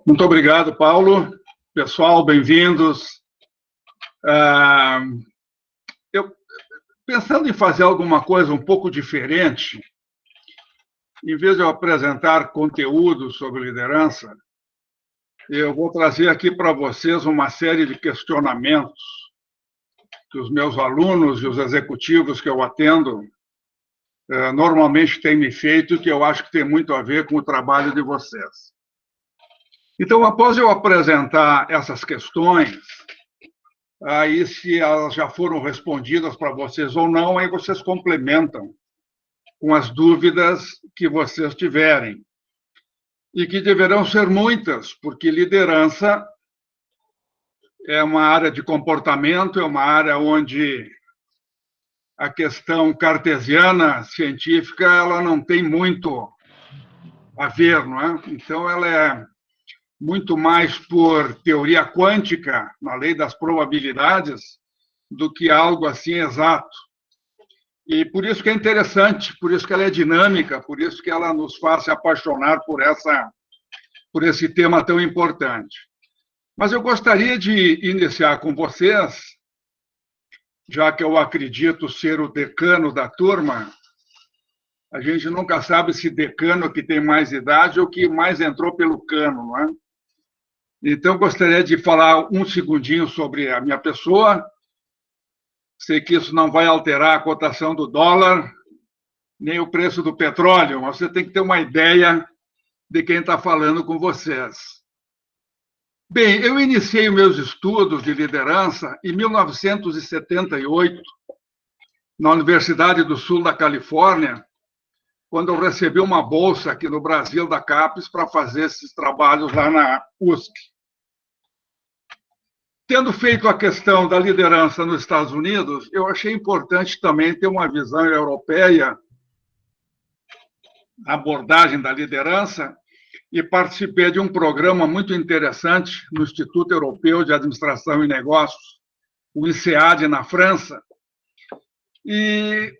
Muito obrigado, Paulo. Pessoal, bem-vindos. Eu, pensando em fazer alguma coisa um pouco diferente, em vez de eu apresentar conteúdo sobre liderança, eu vou trazer aqui para vocês uma série de questionamentos que os meus alunos e os executivos que eu atendo normalmente têm me feito e que eu acho que tem muito a ver com o trabalho de vocês. Então, após eu apresentar essas questões, aí se elas já foram respondidas para vocês ou não, aí vocês complementam com as dúvidas que vocês tiverem. E que deverão ser muitas, porque liderança é uma área de comportamento, é uma área onde a questão cartesiana, científica, ela não tem muito a ver, não é? Então, ela é muito mais por teoria quântica, na lei das probabilidades, do que algo assim exato. E por isso que é interessante, por isso que ela é dinâmica, por isso que ela nos faz se apaixonar por esse tema tão importante. Mas eu gostaria de iniciar com vocês, já que eu acredito ser o decano da turma. A gente nunca sabe se decano que tem mais idade ou que mais entrou pelo cano, não é? Então, gostaria de falar um segundinho sobre a minha pessoa. Sei que isso não vai alterar a cotação do dólar, nem o preço do petróleo, mas você tem que ter uma ideia de quem está falando com vocês. Bem, eu iniciei meus estudos de liderança em 1978, na Universidade do Sul da Califórnia, quando eu recebi uma bolsa aqui no Brasil, da CAPES, para fazer esses trabalhos lá na USP. Tendo feito a questão da liderança nos Estados Unidos, eu achei importante também ter uma visão europeia na abordagem da liderança e participei de um programa muito interessante no Instituto Europeu de Administração e Negócios, o INSEAD, na França. E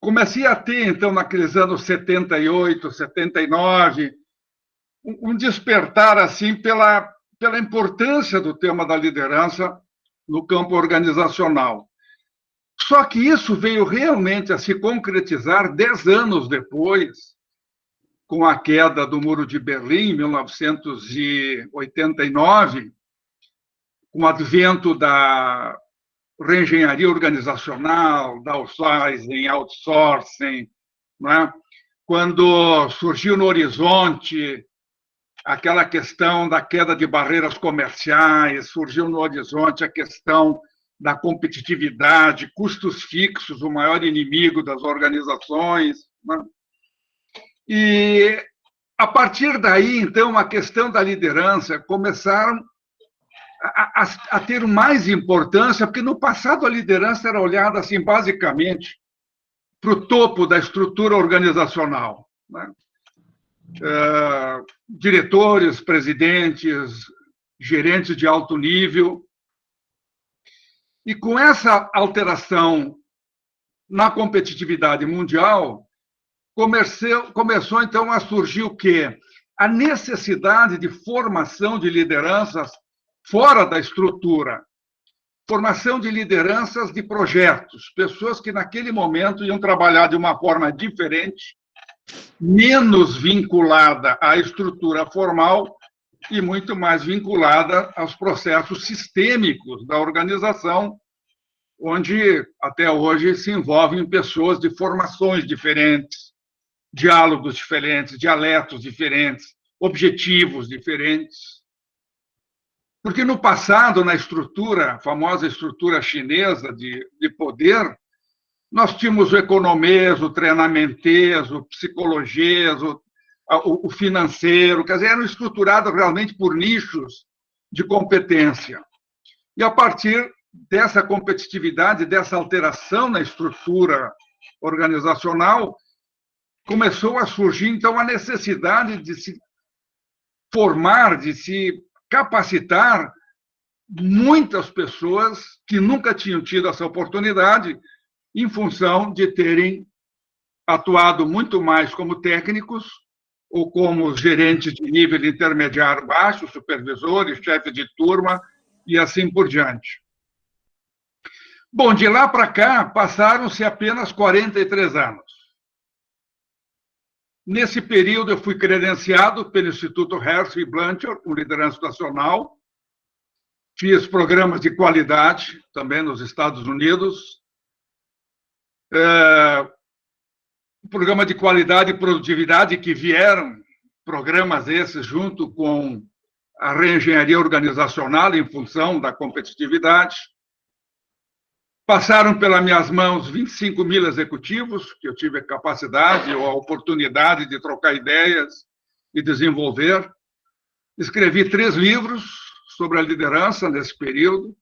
comecei a ter, então, naqueles anos 78, 79, um despertar, assim, pela importância do tema da liderança no campo organizacional. Só que isso veio realmente a se concretizar 10 anos depois, com a queda do Muro de Berlim, em 1989, com o advento da reengenharia organizacional, downsizing, outsourcing, não é? Quando surgiu no horizonte aquela questão da queda de barreiras comerciais, surgiu no horizonte a questão da competitividade, custos fixos, o maior inimigo das organizações, né? E, a partir daí, então, a questão da liderança começaram a ter mais importância, porque no passado a liderança era olhada, assim, basicamente, para o topo da estrutura organizacional, né? Diretores, presidentes, gerentes de alto nível. E com essa alteração na competitividade mundial, começou então a surgir o quê? A necessidade de formação de lideranças fora da estrutura. Formação de lideranças de projetos, pessoas que naquele momento iam trabalhar de uma forma diferente, menos vinculada à estrutura formal e muito mais vinculada aos processos sistêmicos da organização, onde até hoje se envolvem pessoas de formações diferentes, diálogos diferentes, dialetos diferentes, objetivos diferentes. Porque no passado, na estrutura, a famosa estrutura chinesa de poder, nós tínhamos o economês, o treinamentés, o psicologês, o financeiro, quer dizer, eram estruturados realmente por nichos de competência. E a partir dessa competitividade, dessa alteração na estrutura organizacional, começou a surgir, então, a necessidade de se formar, de se capacitar muitas pessoas que nunca tinham tido essa oportunidade, em função de terem atuado muito mais como técnicos ou como gerentes de nível intermediário baixo, supervisores, chefe de turma e assim por diante. Bom, de lá para cá, passaram-se apenas 43 anos. Nesse período, eu fui credenciado pelo Instituto Hersey Blanchard, com liderança nacional. Fiz programas de qualidade, também nos Estados Unidos. Programa de qualidade e produtividade, que vieram programas esses junto com a reengenharia organizacional em função da competitividade. Passaram pelas minhas mãos 25 mil executivos, que eu tive a capacidade ou a oportunidade de trocar ideias e desenvolver. Escrevi 3 livros sobre a liderança nesse período.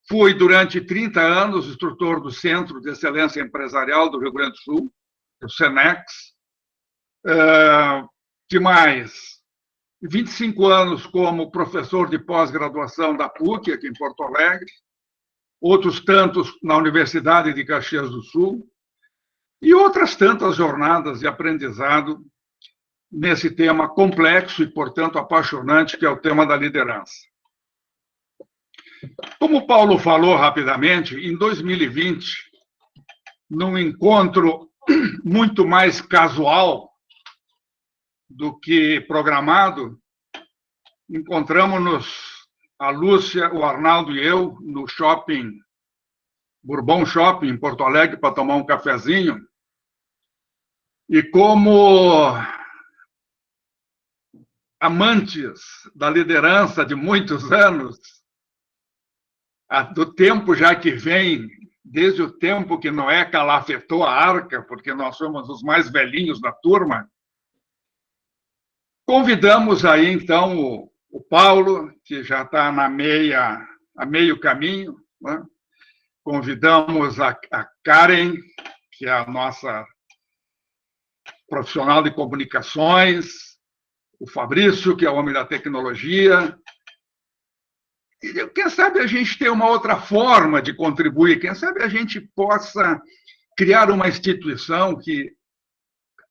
Fui, durante 30 anos, instrutor do Centro de Excelência Empresarial do Rio Grande do Sul, o SENEX. Que mais? 25 anos como professor de pós-graduação da PUC, aqui em Porto Alegre. Outros tantos na Universidade de Caxias do Sul. E outras tantas jornadas de aprendizado nesse tema complexo e, portanto, apaixonante, que é o tema da liderança. Como o Paulo falou rapidamente, em 2020, num encontro muito mais casual do que programado, encontramos-nos, a Lúcia, o Arnaldo e eu, no shopping, Bourbon Shopping, em Porto Alegre, para tomar um cafezinho. E como amantes da liderança de muitos anos, do tempo já que vem, desde o tempo que Noé calafetou a arca, porque nós somos os mais velhinhos da turma, convidamos aí, então, o Paulo, que já está a meio caminho, né? Convidamos a Karen, que é a nossa profissional de comunicações, o Fabrício, que é o homem da tecnologia. Quem sabe a gente tem uma outra forma de contribuir, quem sabe a gente possa criar uma instituição que,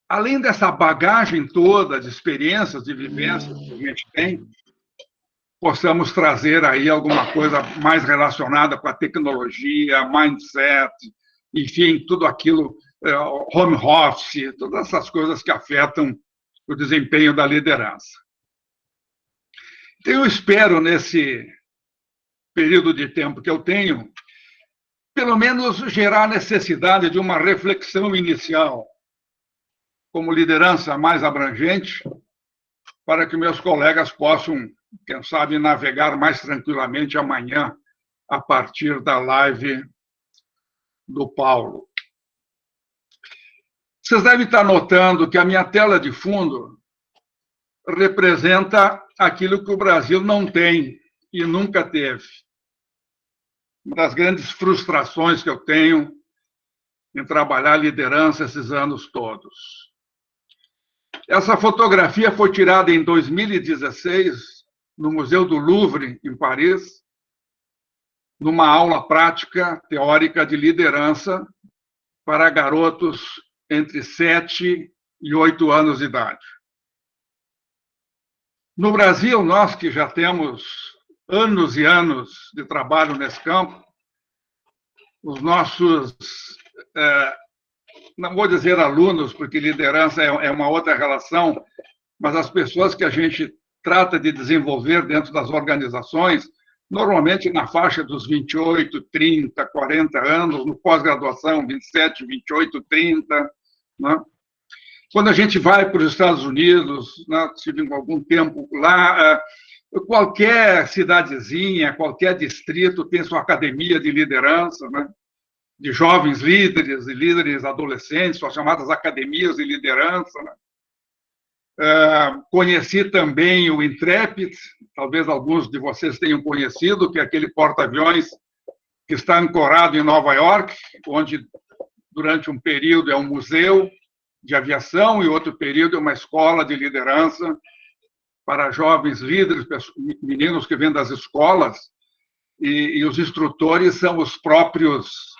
além dessa bagagem toda de experiências, de vivências que a gente tem, possamos trazer aí alguma coisa mais relacionada com a tecnologia, mindset, enfim, tudo aquilo, home office, todas essas coisas que afetam o desempenho da liderança. Então, eu espero, nesse período de tempo que eu tenho, pelo menos gerar a necessidade de uma reflexão inicial, como liderança mais abrangente, para que meus colegas possam, quem sabe, navegar mais tranquilamente amanhã, a partir da live do Paulo. Vocês devem estar notando que a minha tela de fundo representa aquilo que o Brasil não tem e nunca teve. Uma das grandes frustrações que eu tenho em trabalhar liderança esses anos todos. Essa fotografia foi tirada em 2016, no Museu do Louvre, em Paris, numa aula prática teórica de liderança para garotos entre 7 e 8 anos de idade. No Brasil, nós que já temos anos e anos de trabalho nesse campo, os nossos, não vou dizer alunos, porque liderança é uma outra relação, mas as pessoas que a gente trata de desenvolver dentro das organizações, normalmente na faixa dos 28, 30, 40 anos, no pós-graduação, 27, 28, 30. Né? Quando a gente vai para os Estados Unidos, né, tive algum tempo lá, qualquer cidadezinha, qualquer distrito tem sua academia de liderança, né, de jovens líderes e líderes adolescentes, suas chamadas academias de liderança. Né? Conheci também o Intrepid, talvez alguns de vocês tenham conhecido, que é aquele porta-aviões que está ancorado em Nova York, onde, durante um período, é um museu de aviação e outro período é uma escola de liderança para jovens líderes, meninos que vêm das escolas, e os instrutores são os próprios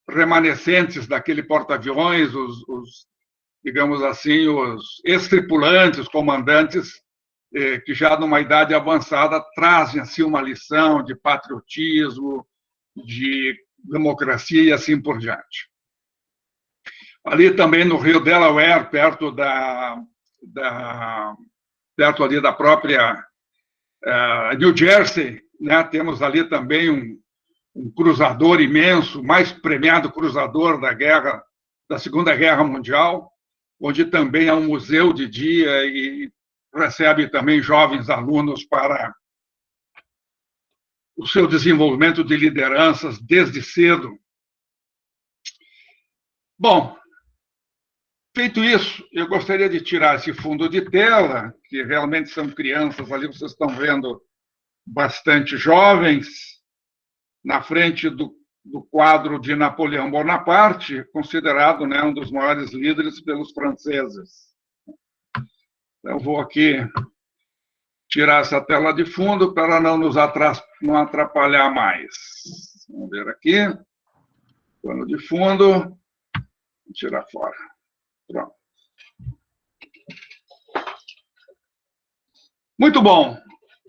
remanescentes daquele porta-aviões, os digamos assim, os ex-tripulantes, comandantes, que já numa idade avançada trazem assim uma lição de patriotismo, de democracia e assim por diante. Ali também no Rio Delaware, perto ali da própria New Jersey, né, temos ali também um cruzador imenso, mais premiado cruzador da Segunda Guerra Mundial, onde também há um museu de dia e recebe também jovens alunos para o seu desenvolvimento de lideranças desde cedo. Bom, feito isso, eu gostaria de tirar esse fundo de tela, que realmente são crianças ali, vocês estão vendo bastante jovens, na frente do quadro de Napoleão Bonaparte, considerado, né, um dos maiores líderes pelos franceses. Então, vou aqui tirar essa tela de fundo para não atrapalhar mais. Vamos ver aqui. Pano de fundo. Vou tirar fora. Pronto. Muito bom.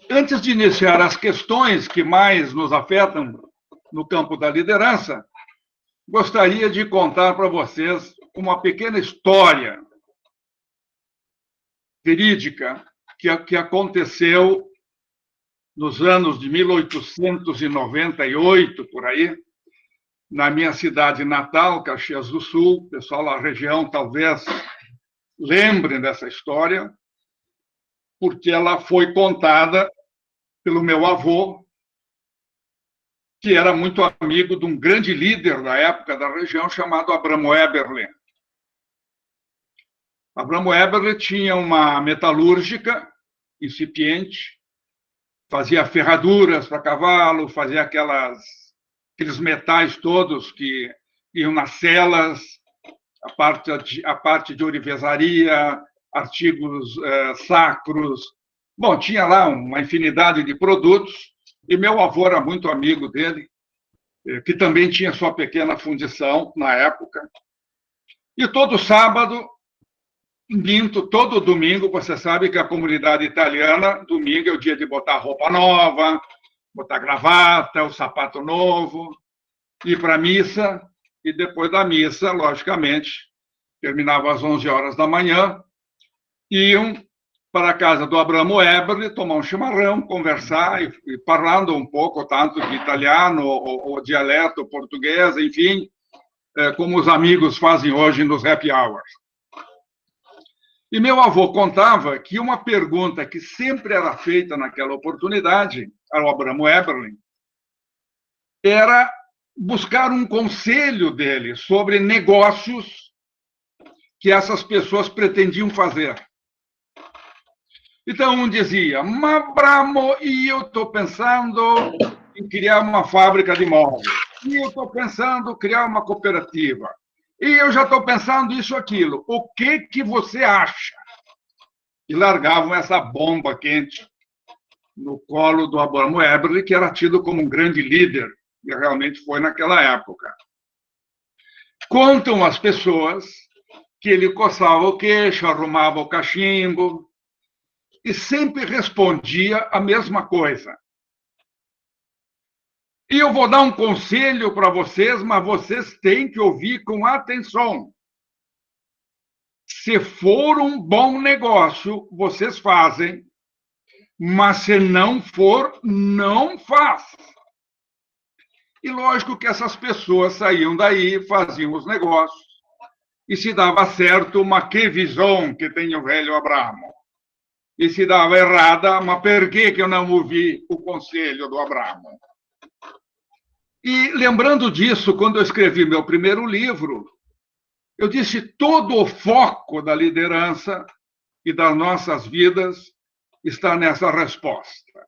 Antes de iniciar as questões que mais nos afetam no campo da liderança, gostaria de contar para vocês uma pequena história verídica que aconteceu nos anos de 1898, por aí, na minha cidade natal, Caxias do Sul. O pessoal da região talvez lembrem dessa história, porque ela foi contada pelo meu avô, que era muito amigo de um grande líder da época da região, chamado Abramo Eberle. Abramo Eberle tinha uma metalúrgica incipiente, fazia ferraduras para cavalo, fazia aqueles metais todos que iam nas celas, a parte de ourivesaria, artigos sacros. Bom, tinha lá uma infinidade de produtos, e meu avô era muito amigo dele, que também tinha sua pequena fundição na época. E todo sábado, todo domingo, você sabe que a comunidade italiana, domingo é o dia de botar roupa nova, botar gravata, o sapato novo, ir para a missa, e depois da missa, logicamente, terminava às 11 horas da manhã, iam para a casa do Abramo Eberle, tomar um chimarrão, conversar e falando um pouco, tanto de italiano, ou dialeto português, enfim, como os amigos fazem hoje nos happy hours. E meu avô contava que uma pergunta que sempre era feita naquela oportunidade ao Abramo Eberle era buscar um conselho dele sobre negócios que essas pessoas pretendiam fazer. Então, um dizia, mas Abramo, e eu estou pensando em criar uma fábrica de móveis, e eu estou pensando em criar uma cooperativa, e eu já estou pensando isso, aquilo. O que você acha? E largavam essa bomba quente no colo do Abramo Eberle, que era tido como um grande líder, e realmente foi naquela época. Contam as pessoas que ele coçava o queixo, arrumava o cachimbo, e sempre respondia a mesma coisa. E eu vou dar um conselho para vocês, mas vocês têm que ouvir com atenção. Se for um bom negócio, vocês fazem, mas se não for, não faz. E lógico que essas pessoas saíam daí, faziam os negócios, e se dava certo, uma que visão que tem o velho Abramo. E se dava errada, mas por que eu não ouvi o conselho do Abramo? E lembrando disso, quando eu escrevi meu primeiro livro, eu disse todo o foco da liderança e das nossas vidas está nessa resposta.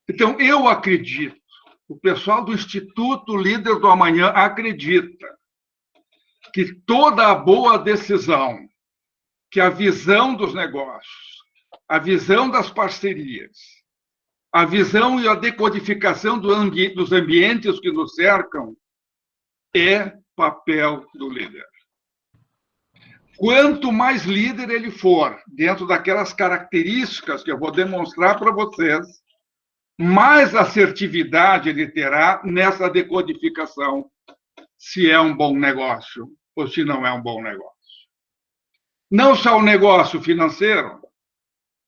Então, eu acredito, o pessoal do Instituto Líder do Amanhã acredita que toda a boa decisão, que a visão dos negócios, a visão das parcerias, a visão e a decodificação dos ambientes que nos cercam é papel do líder. quanto mais líder ele for, dentro daquelas características que eu vou demonstrar para vocês, mais assertividade ele terá nessa decodificação, se é um bom negócio ou se não é um bom negócio. Não só o negócio financeiro,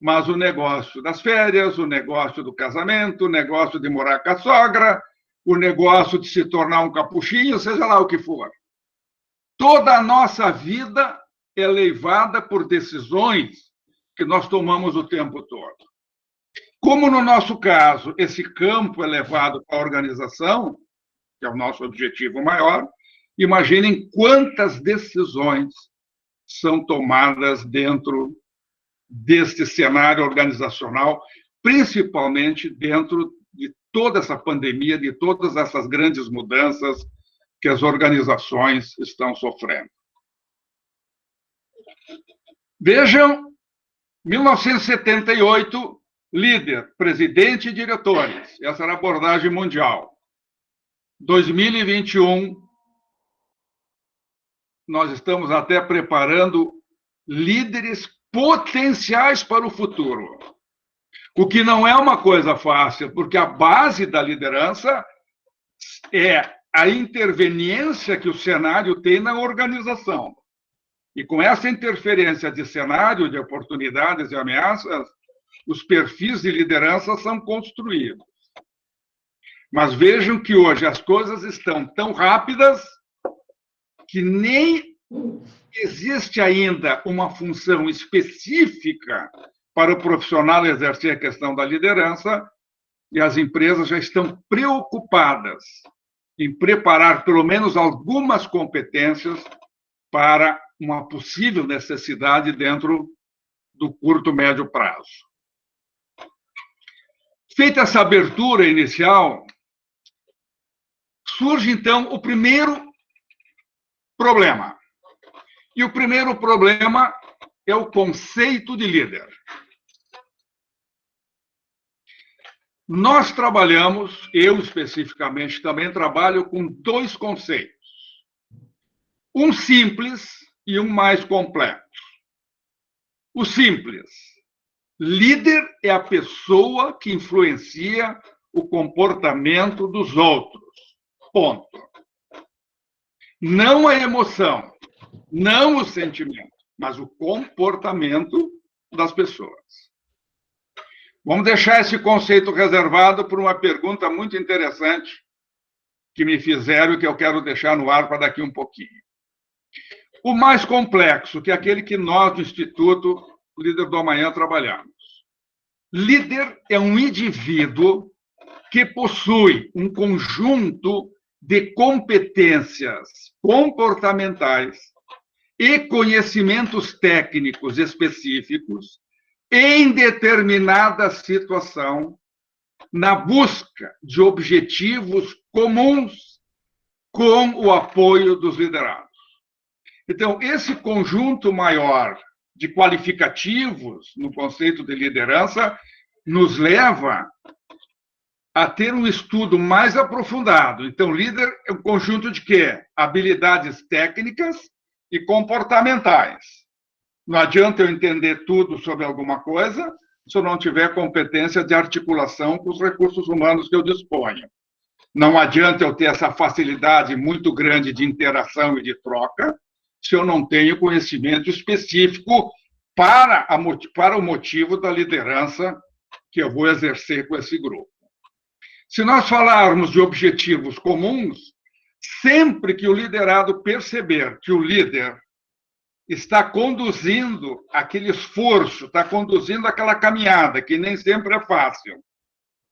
mas o negócio das férias, o negócio do casamento, o negócio de morar com a sogra, o negócio de se tornar um capuchinho, seja lá o que for. Toda a nossa vida é levada por decisões que nós tomamos o tempo todo. Como no nosso caso, esse campo é levado para a organização, que é o nosso objetivo maior, imaginem quantas decisões são tomadas dentro deste cenário organizacional, principalmente dentro de toda essa pandemia, de todas essas grandes mudanças que as organizações estão sofrendo. Vejam, 1978, líder, presidente e diretores. Essa era a abordagem mundial. 2021, nós estamos até preparando líderes potenciais para o futuro. O que não é uma coisa fácil, porque a base da liderança é a interveniência que o cenário tem na organização. E com essa interferência de cenário, de oportunidades e ameaças, os perfis de liderança são construídos. Mas vejam que hoje as coisas estão tão rápidas que nem existe ainda uma função específica para o profissional exercer a questão da liderança, e as empresas já estão preocupadas em preparar pelo menos algumas competências para uma possível necessidade dentro do curto, médio prazo. Feita essa abertura inicial, surge, então, o primeiro problema. E o primeiro problema é o conceito de líder. Nós trabalhamos, eu especificamente também trabalho com dois conceitos. Um simples e um mais complexo. O simples. Líder é a pessoa que influencia o comportamento dos outros. Ponto. Não a emoção, não o sentimento, mas o comportamento das pessoas. Vamos deixar esse conceito reservado por uma pergunta muito interessante que me fizeram e que eu quero deixar no ar para daqui um pouquinho. O mais complexo, que é aquele que nós, do Instituto Líder do Amanhã, trabalhamos. Líder é um indivíduo que possui um conjunto de competências comportamentais e conhecimentos técnicos específicos em determinada situação, na busca de objetivos comuns com o apoio dos liderados. Então, esse conjunto maior de qualificativos no conceito de liderança nos leva a ter um estudo mais aprofundado. Então, líder é um conjunto de quê? Habilidades técnicas e comportamentais. Não adianta eu entender tudo sobre alguma coisa se eu não tiver competência de articulação com os recursos humanos que eu disponho. Não adianta eu ter essa facilidade muito grande de interação e de troca se eu não tenho conhecimento específico para o motivo da liderança que eu vou exercer com esse grupo. Se nós falarmos de objetivos comuns, sempre que o liderado perceber que o líder está conduzindo aquele esforço, está conduzindo aquela caminhada, que nem sempre é fácil,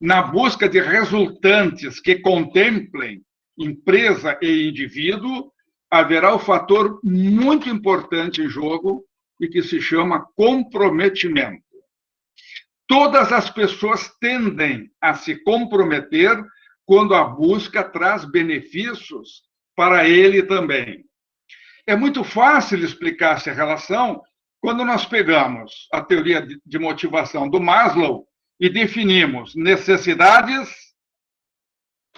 na busca de resultantes que contemplem empresa e indivíduo, haverá um fator muito importante em jogo e que se chama comprometimento. Todas as pessoas tendem a se comprometer quando a busca traz benefícios para ele também. É muito fácil explicar essa relação quando nós pegamos a teoria de motivação do Maslow e definimos necessidades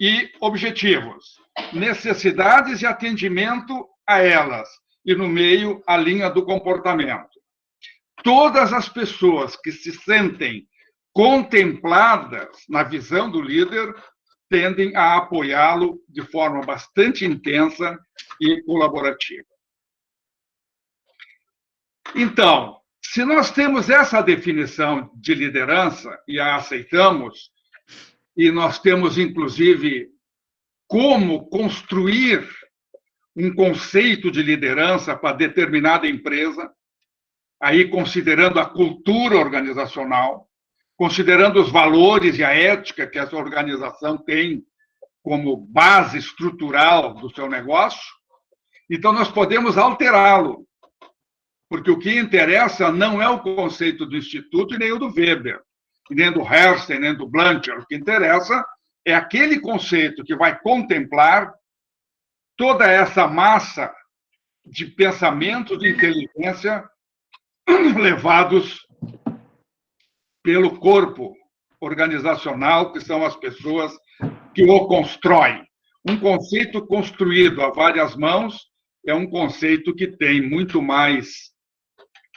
e objetivos. Necessidades e atendimento a elas. e no meio a linha do comportamento. Todas as pessoas que se sentem contempladas na visão do líder tendem a apoiá-lo de forma bastante intensa e colaborativa. Então, se nós temos essa definição de liderança e a aceitamos, e nós temos, inclusive, como construir um conceito de liderança para determinada empresa, aí considerando a cultura organizacional, considerando os valores e a ética que essa organização tem como base estrutural do seu negócio, então nós podemos alterá-lo, porque o que interessa não é o conceito do Instituto e nem o do Weber, nem do Hersten, nem do Blanchard. O que interessa é aquele conceito que vai contemplar toda essa massa de pensamentos de inteligência levados pelo corpo organizacional, que são as pessoas que o constroem. Um conceito construído a várias mãos é um conceito que tem muito mais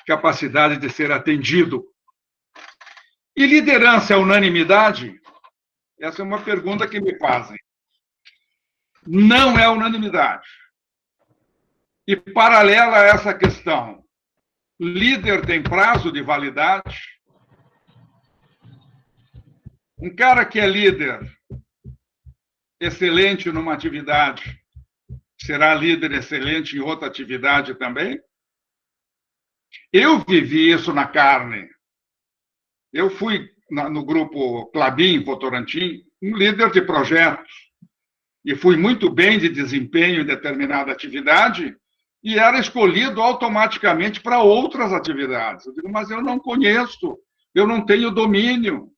capacidade de ser atendido. E liderança é unanimidade? Essa é uma pergunta que me fazem. Não é unanimidade. E, paralela a essa questão, líder tem prazo de validade? Um cara que é líder excelente numa atividade, será líder excelente em outra atividade também? Eu vivi isso na carne. Eu fui, no grupo Klabin, Votorantim, um líder de projetos. E fui muito bem de desempenho em determinada atividade e era escolhido automaticamente para outras atividades. Eu digo, mas eu não conheço, eu não tenho domínio.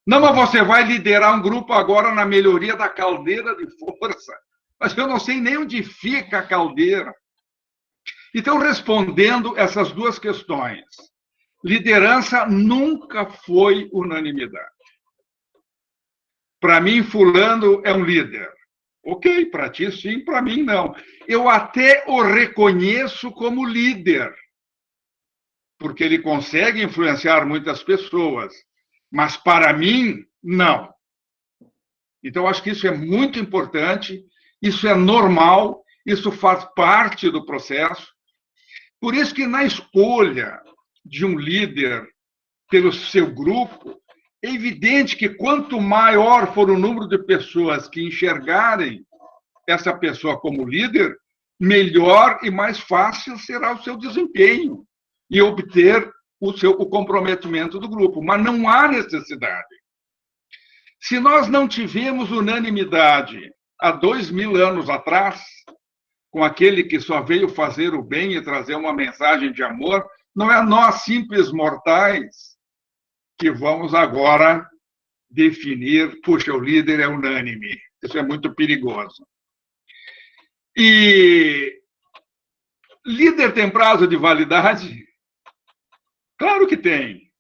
Não, mas você vai liderar um grupo agora na melhoria da caldeira de força. Mas eu não sei nem onde fica a caldeira. Então, respondendo essas duas questões, liderança nunca foi unanimidade. Para mim, fulano é um líder. Ok, para ti sim, para mim não. Eu até o reconheço como líder, porque ele consegue influenciar muitas pessoas, mas para mim, não. Então, acho que isso é muito importante, isso é normal, isso faz parte do processo. Por isso que na escolha de um líder pelo seu grupo, é evidente que quanto maior for o número de pessoas que enxergarem essa pessoa como líder, melhor e mais fácil será o seu desempenho e obter o comprometimento do grupo. Mas não há necessidade. Se nós não tivemos unanimidade há 2000 anos atrás, com aquele que só veio fazer o bem e trazer uma mensagem de amor, não é nós, simples mortais, que vamos agora definir, puxa, o líder é unânime. Isso é muito perigoso. E líder tem prazo de validade? Claro que tem.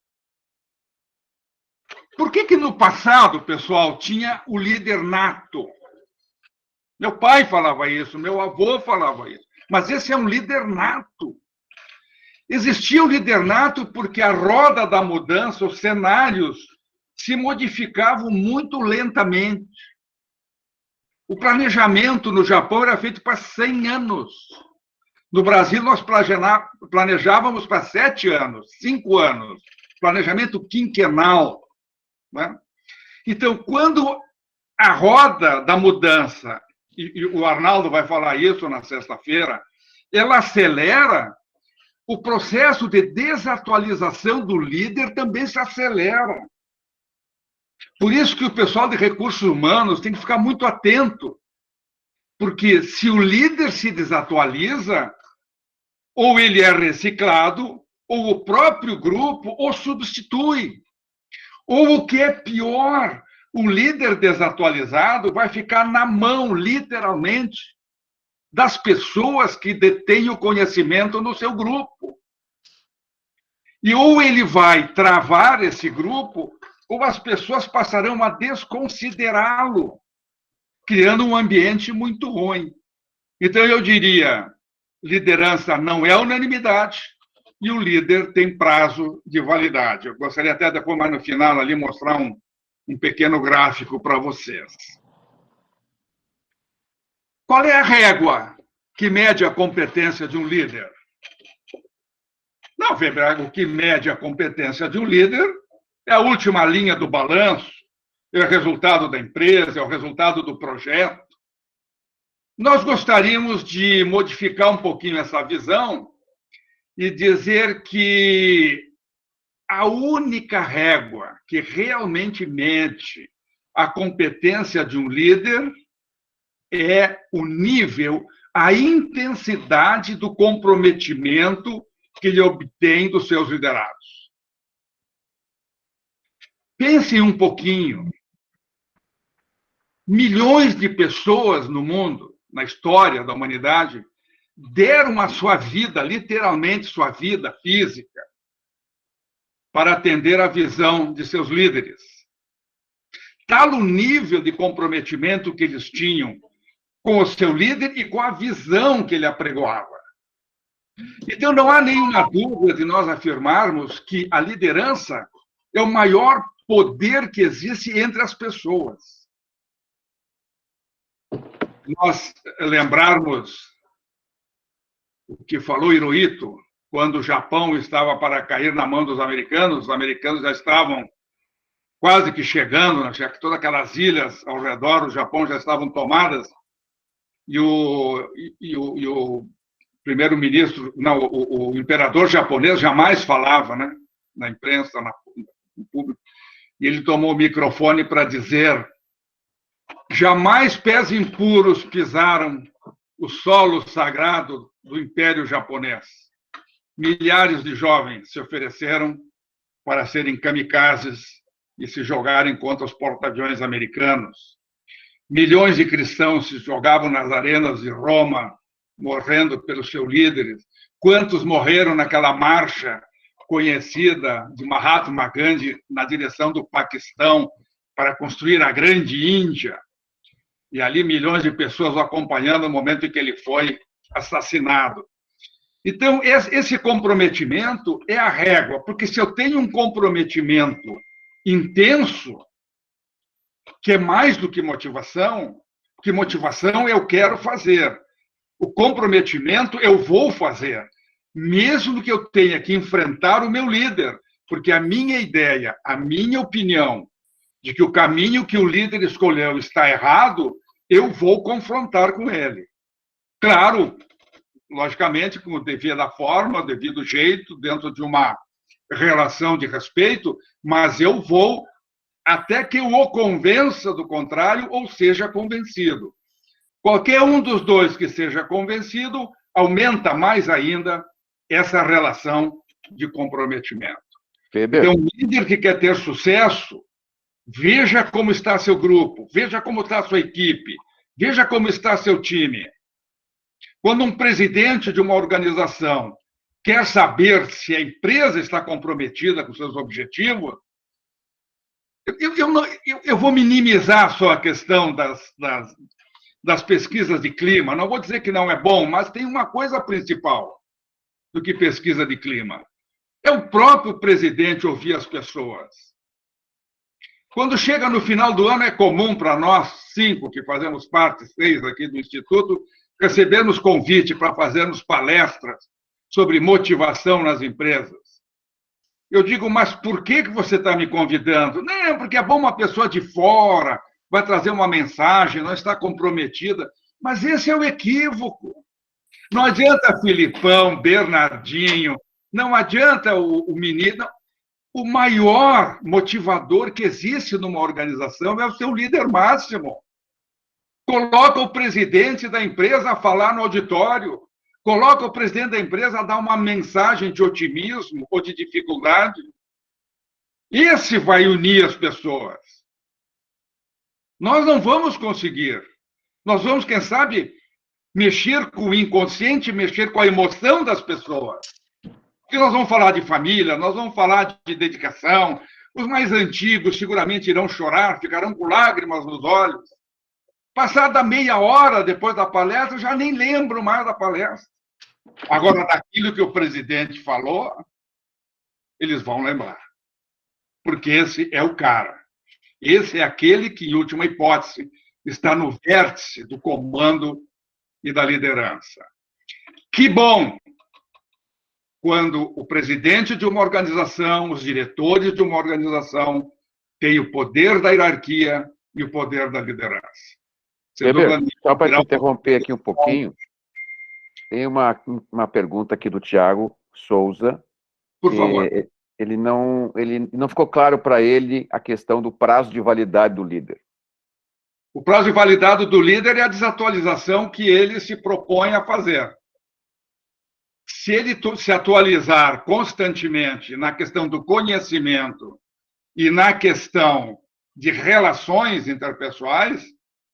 Por que no passado, pessoal, tinha o líder nato? Meu pai falava isso, meu avô falava isso. Mas esse é um líder nato. Existia um líder nato porque a roda da mudança, os cenários, se modificavam muito lentamente. O planejamento no Japão era feito para 100 anos. No Brasil, nós planejávamos para 7 anos, 5 anos. Planejamento quinquenal. Né? Então, quando a roda da mudança, e o Arnaldo vai falar isso na sexta-feira, ela acelera, o processo de desatualização do líder também se acelera. Por isso que o pessoal de recursos humanos tem que ficar muito atento, porque se o líder se desatualiza, ou ele é reciclado, ou o próprio grupo o substitui. Ou o que é pior, o líder desatualizado vai ficar na mão, literalmente, das pessoas que detêm o conhecimento no seu grupo. E ou ele vai travar esse grupo, ou as pessoas passarão a desconsiderá-lo, criando um ambiente muito ruim. Então, eu diria, liderança não é unanimidade e o líder tem prazo de validade. Eu gostaria até depois, mais no final, ali, mostrar um pequeno gráfico para vocês. Qual é a régua que mede a competência de um líder? Não, Weber, o que mede a competência de um líder é a última linha do balanço, é o resultado da empresa, é o resultado do projeto. Nós gostaríamos de modificar um pouquinho essa visão e dizer que a única régua que realmente mede a competência de um líder é o nível, a intensidade do comprometimento que ele obtém dos seus liderados. Pensem um pouquinho. Milhões de pessoas no mundo, na história da humanidade, deram a sua vida, literalmente sua vida física, para atender à visão de seus líderes. Tal o nível de comprometimento que eles tinham com o seu líder e com a visão que ele apregoava. Então, não há nenhuma dúvida de nós afirmarmos que a liderança é o maior poder que existe entre as pessoas. Nós lembrarmos o que falou Hirohito, quando o Japão estava para cair na mão dos americanos, os americanos já estavam quase que chegando, já que todas aquelas ilhas ao redor do Japão já estavam tomadas, e o primeiro-ministro, não, o imperador japonês jamais falava, né, na imprensa, no público, e ele tomou o microfone para dizer: jamais pés impuros pisaram o solo sagrado do Império Japonês. Milhares de jovens se ofereceram para serem kamikazes e se jogarem contra os porta-aviões americanos. Milhões de cristãos se jogavam nas arenas de Roma, morrendo pelos seus líderes. Quantos morreram naquela marcha conhecida de Mahatma Gandhi na direção do Paquistão para construir a grande Índia? E ali milhões de pessoas o acompanhando no momento em que ele foi assassinado. Então, esse comprometimento é a régua, porque se eu tenho um comprometimento intenso, que é mais do que motivação eu quero fazer. O comprometimento eu vou fazer, mesmo que eu tenha que enfrentar o meu líder, porque a minha ideia, a minha opinião de que o caminho que o líder escolheu está errado, eu vou confrontar com ele. Claro, logicamente, com o devida forma, o devido jeito, dentro de uma relação de respeito, mas eu vou até que eu o convença do contrário ou seja convencido. Qualquer um dos dois que seja convencido aumenta mais ainda essa relação de comprometimento. Weber. Então, um líder que quer ter sucesso, veja como está seu grupo, veja como está sua equipe, veja como está seu time. Quando um presidente de uma organização quer saber se a empresa está comprometida com seus objetivos, eu vou minimizar só a questão das pesquisas de clima. Não vou dizer que não é bom, mas tem uma coisa principal do que pesquisa de clima. É o próprio presidente ouvir as pessoas. Quando chega no final do ano, é comum para nós, 5 que fazemos parte, 6 aqui do Instituto, recebermos convite para fazermos palestras sobre motivação nas empresas. Eu digo, mas por que você está me convidando? Não, porque é bom uma pessoa de fora, vai trazer uma mensagem, não está comprometida. Mas esse é o equívoco. Não adianta Filipão, Bernardinho, não adianta o menino. O maior motivador que existe numa organização é o seu líder máximo. Coloca o presidente da empresa a falar no auditório. Coloca o presidente da empresa a dar uma mensagem de otimismo ou de dificuldade. Esse vai unir as pessoas. Nós não vamos conseguir. Nós vamos, quem sabe, mexer com o inconsciente, mexer com a emoção das pessoas. Porque nós vamos falar de família, nós vamos falar de dedicação. Os mais antigos seguramente irão chorar, ficarão com lágrimas nos olhos. Passada meia hora depois da palestra, já nem lembro mais da palestra. Agora, daquilo que o presidente falou, eles vão lembrar. Porque esse é o cara. Esse é aquele que, em última hipótese, está no vértice do comando e da liderança. Que bom quando o presidente de uma organização, os diretores de uma organização, têm o poder da hierarquia e o poder da liderança. Weber, só para te interromper aqui um pouquinho, tem uma pergunta aqui do Tiago Souza. Por favor. Ele não ficou claro para ele a questão do prazo de validade do líder. O prazo de validade do líder é a desatualização que ele se propõe a fazer. Se ele se atualizar constantemente na questão do conhecimento e na questão de relações interpessoais,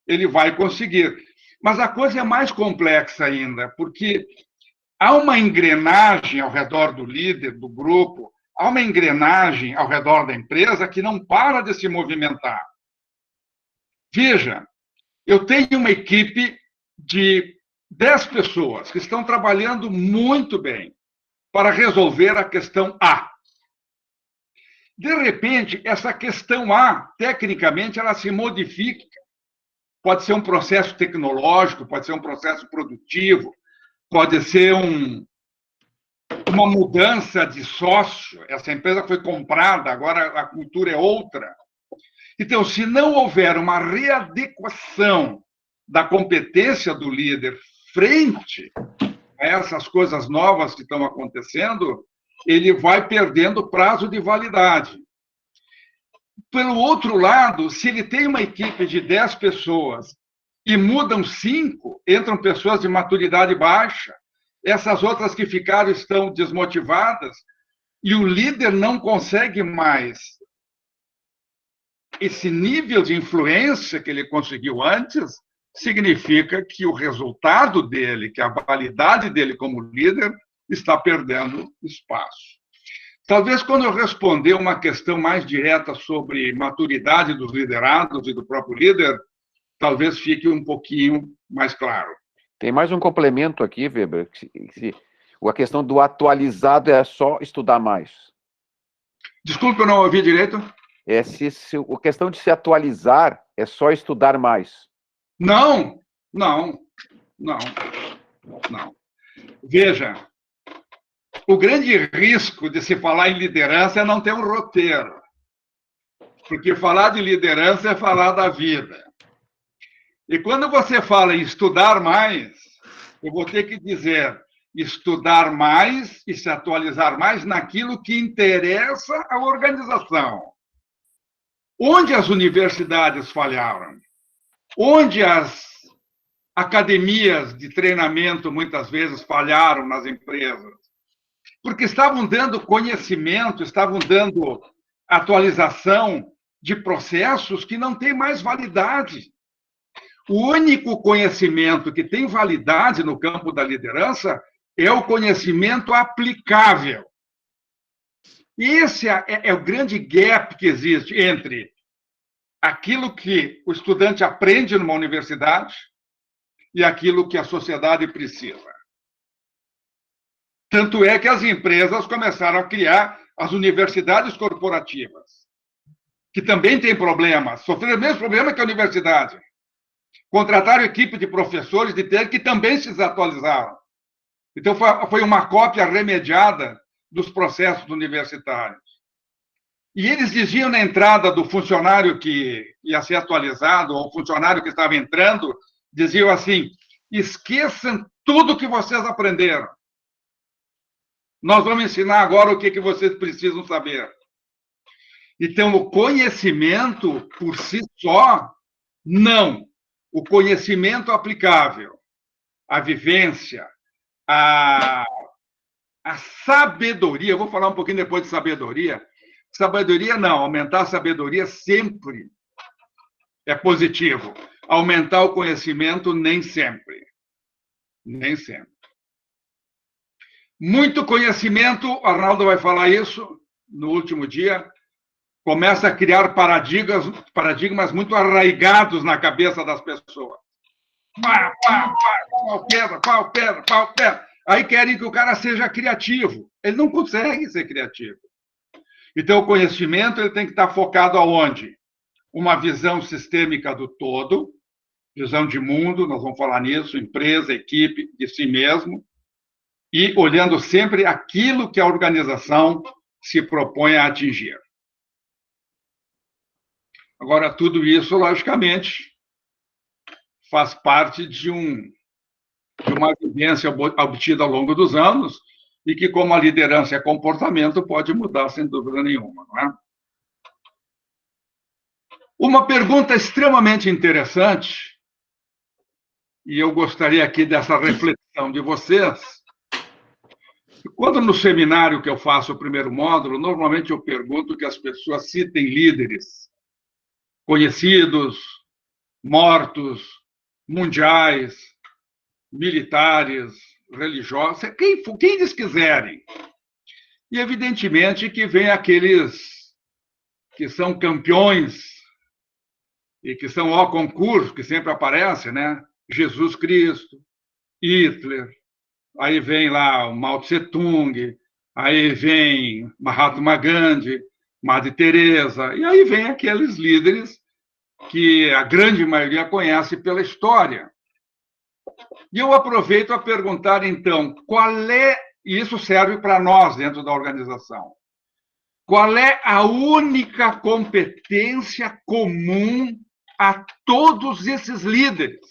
ele vai conseguir. Mas a coisa é mais complexa ainda, porque há uma engrenagem ao redor do líder, do grupo, há uma engrenagem ao redor da empresa que não para de se movimentar. Veja, eu tenho uma equipe de 10 pessoas que estão trabalhando muito bem para resolver a questão A. De repente, essa questão A, tecnicamente, ela se modifica. Pode ser um processo tecnológico, pode ser um processo produtivo, pode ser uma mudança de sócio. Essa empresa foi comprada, agora a cultura é outra. Então, se não houver uma readequação da competência do líder frente a essas coisas novas que estão acontecendo, ele vai perdendo o prazo de validade. Pelo outro lado, se ele tem uma equipe de 10 pessoas e mudam 5, entram pessoas de maturidade baixa, essas outras que ficaram estão desmotivadas, e o líder não consegue mais esse nível de influência que ele conseguiu antes, significa que o resultado dele, que a validade dele como líder, está perdendo espaço. Talvez quando eu responder uma questão mais direta sobre maturidade dos liderados e do próprio líder, talvez fique um pouquinho mais claro. Tem mais um complemento aqui, Weber. A questão do atualizado é só estudar mais. Desculpe, eu não ouvi direito. A questão de se atualizar é só estudar mais. Não. Veja, o grande risco de se falar em liderança é não ter um roteiro. Porque falar de liderança é falar da vida. E quando você fala em estudar mais, eu vou ter que dizer estudar mais e se atualizar mais naquilo que interessa à organização. Onde as universidades falharam? Onde as academias de treinamento muitas vezes falharam nas empresas? Porque estavam dando conhecimento, estavam dando atualização de processos que não têm mais validade. O único conhecimento que tem validade no campo da liderança é o conhecimento aplicável. Esse é o grande gap que existe entre aquilo que o estudante aprende numa universidade e aquilo que a sociedade precisa. Tanto é que as empresas começaram a criar as universidades corporativas, que também têm problemas, sofreram o mesmo problema que a universidade. Contrataram equipe de professores de TI que também se desatualizaram. Então, foi uma cópia remediada dos processos universitários. E eles diziam na entrada do funcionário que ia ser atualizado, ou o funcionário que estava entrando, diziam assim: esqueçam tudo que vocês aprenderam. Nós vamos ensinar agora o que vocês precisam saber. Então, o conhecimento por si só, não. O conhecimento aplicável, a vivência, a sabedoria, eu vou falar um pouquinho depois de sabedoria. Sabedoria não, aumentar a sabedoria sempre é positivo. Aumentar o conhecimento, nem sempre. Nem sempre. Muito conhecimento, Arnaldo vai falar isso no último dia, começa a criar paradigmas muito arraigados na cabeça das pessoas. Pau, pedra. Aí querem que o cara seja criativo. Ele não consegue ser criativo. Então, o conhecimento ele tem que estar focado aonde? Uma visão sistêmica do todo, visão de mundo, nós vamos falar nisso, empresa, equipe, de si mesmo, e olhando sempre aquilo que a organização se propõe a atingir. Agora, tudo isso, logicamente, faz parte de uma vivência obtida ao longo dos anos e que, como a liderança é comportamento, pode mudar sem dúvida nenhuma, não é? Uma pergunta extremamente interessante, e eu gostaria aqui dessa reflexão de vocês. Quando no seminário que eu faço o primeiro módulo, normalmente eu pergunto que as pessoas citem líderes conhecidos, mortos, mundiais, militares, religiosos, quem eles quiserem. E, evidentemente, que vem aqueles que são campeões e que são ao concurso, que sempre aparecem, né? Jesus Cristo, Hitler, aí vem lá o Mao Tse-tung, aí vem Mahatma Gandhi, Madre Teresa, e aí vem aqueles líderes que a grande maioria conhece pela história. E eu aproveito a perguntar, então, e isso serve para nós dentro da organização, qual é a única competência comum a todos esses líderes,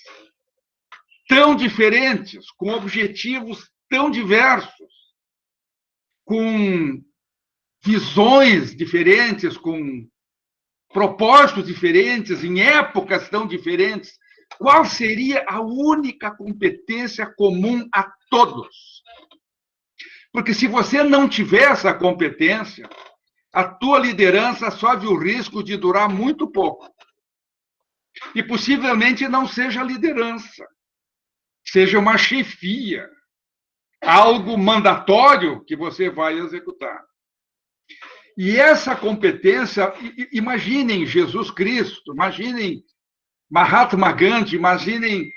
tão diferentes, com objetivos tão diversos, com visões diferentes, com propósitos diferentes, em épocas tão diferentes? Qual seria a única competência comum a todos? Porque se você não tiver essa competência, a tua liderança sobe o risco de durar muito pouco. E possivelmente não seja liderança, seja uma chefia, algo mandatório que você vai executar. E essa competência, imaginem Jesus Cristo, imaginem Mahatma Gandhi, imaginem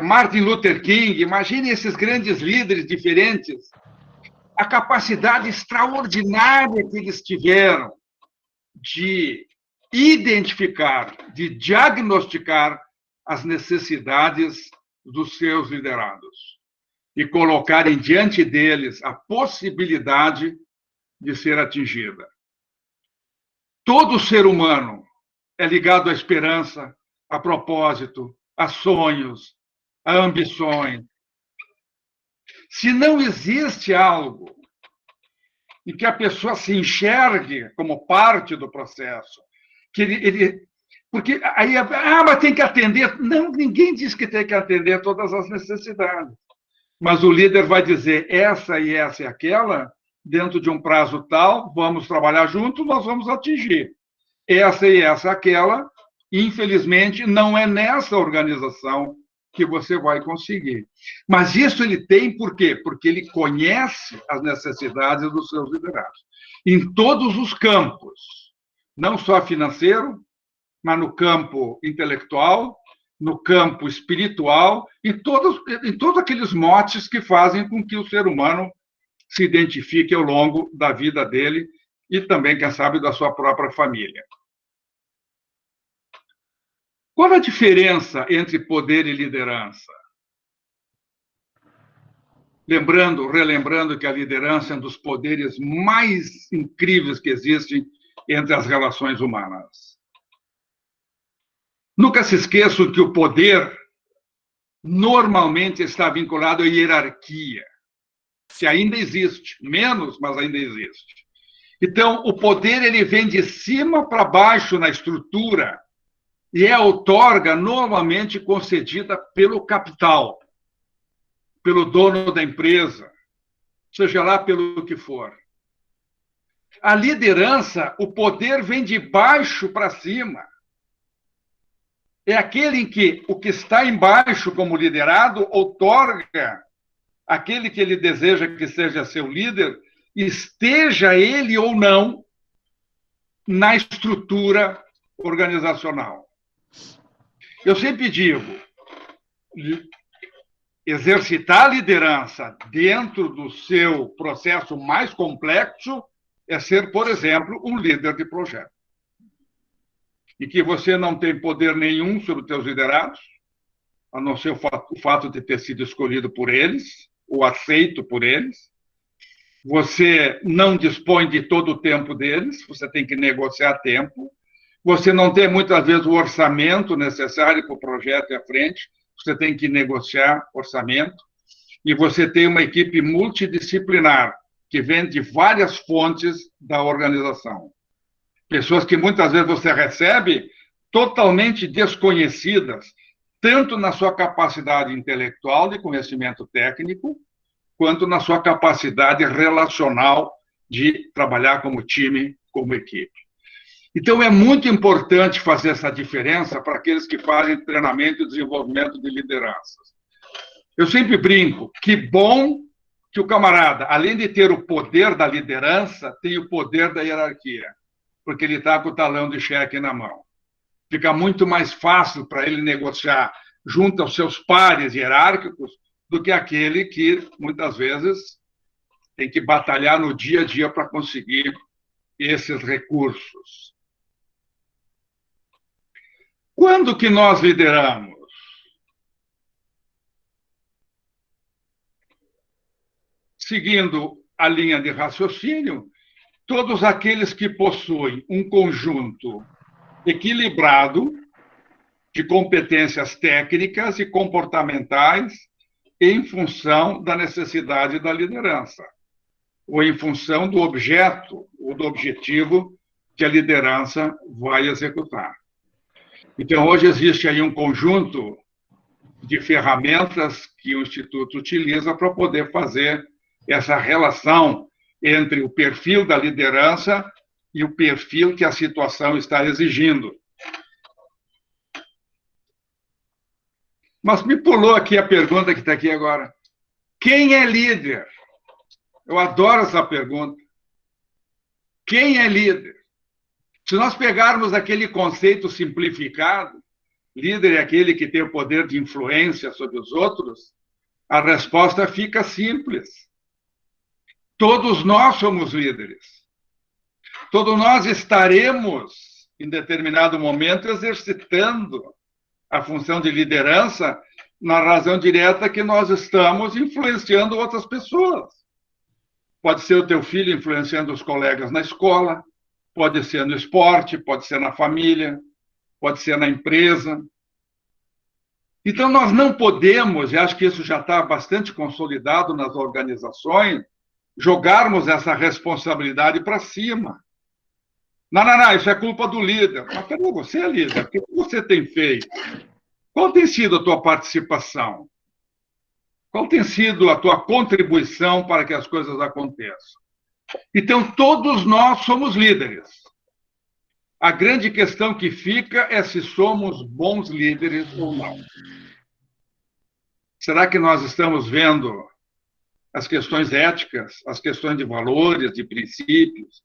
Martin Luther King, imaginem esses grandes líderes diferentes, a capacidade extraordinária que eles tiveram de identificar, de diagnosticar as necessidades dos seus liderados e colocarem diante deles a possibilidade de ser atingida. Todo ser humano é ligado à esperança, a propósito, a sonhos, a ambições. Se não existe algo em que a pessoa se enxergue como parte do processo, porque aí, mas tem que atender. Não, ninguém diz que tem que atender todas as necessidades. Mas o líder vai dizer essa e aquela, dentro de um prazo tal, vamos trabalhar juntos, nós vamos atingir. Essa e aquela, infelizmente, não é nessa organização que você vai conseguir. Mas isso ele tem por quê? Porque ele conhece as necessidades dos seus liderados. Em todos os campos, não só financeiro, mas no campo intelectual, no campo espiritual, em todos aqueles motes que fazem com que o ser humano se identifique ao longo da vida dele e também, quem sabe, da sua própria família. Qual a diferença entre poder e liderança? Relembrando que a liderança é um dos poderes mais incríveis que existem entre as relações humanas. Nunca se esqueçam que o poder normalmente está vinculado à hierarquia, que ainda existe, menos, mas ainda existe. Então, o poder ele vem de cima para baixo na estrutura e é outorga normalmente concedida pelo capital, pelo dono da empresa, seja lá pelo que for. A liderança, o poder vem de baixo para cima. É aquele em que o que está embaixo como liderado outorga aquele que ele deseja que seja seu líder, esteja ele ou não na estrutura organizacional. Eu sempre digo, exercitar a liderança dentro do seu processo mais complexo é ser, por exemplo, um líder de projeto. E que você não tem poder nenhum sobre os teus liderados, a não ser o fato de ter sido escolhido por eles, ou aceito por eles. Você não dispõe de todo o tempo deles, você tem que negociar tempo. Você não tem, muitas vezes, o orçamento necessário para o projeto ir à frente, você tem que negociar orçamento. E você tem uma equipe multidisciplinar, que vem de várias fontes da organização. Pessoas que muitas vezes você recebe totalmente desconhecidas, tanto na sua capacidade intelectual de conhecimento técnico, quanto na sua capacidade relacional de trabalhar como time, como equipe. Então, é muito importante fazer essa diferença para aqueles que fazem treinamento e desenvolvimento de lideranças. Eu sempre brinco, que bom que o camarada, além de ter o poder da liderança, tem o poder da hierarquia, porque ele está com o talão de cheque na mão. Fica muito mais fácil para ele negociar junto aos seus pares hierárquicos do que aquele que, muitas vezes, tem que batalhar no dia a dia para conseguir esses recursos. Quando que nós lideramos? Seguindo a linha de raciocínio, todos aqueles que possuem um conjunto equilibrado de competências técnicas e comportamentais em função da necessidade da liderança, ou em função do objeto ou do objetivo que a liderança vai executar. Então, hoje existe aí um conjunto de ferramentas que o Instituto utiliza para poder fazer essa relação entre o perfil da liderança e o perfil que a situação está exigindo. Mas me pulou aqui a pergunta que está aqui agora. Quem é líder? Eu adoro essa pergunta. Quem é líder? Se nós pegarmos aquele conceito simplificado, líder é aquele que tem o poder de influência sobre os outros, a resposta fica simples. Todos nós somos líderes. Todos nós estaremos, em determinado momento, exercitando a função de liderança na razão direta que nós estamos influenciando outras pessoas. Pode ser o teu filho influenciando os colegas na escola, pode ser no esporte, pode ser na família, pode ser na empresa. Então, nós não podemos, e acho que isso já está bastante consolidado nas organizações, jogarmos essa responsabilidade para cima. Não, isso é culpa do líder. Mas peraí, você é líder, o que você tem feito? Qual tem sido a tua participação? Qual tem sido a tua contribuição para que as coisas aconteçam? Então, todos nós somos líderes. A grande questão que fica é se somos bons líderes ou não. Será que nós estamos vendo as questões éticas, as questões de valores, de princípios?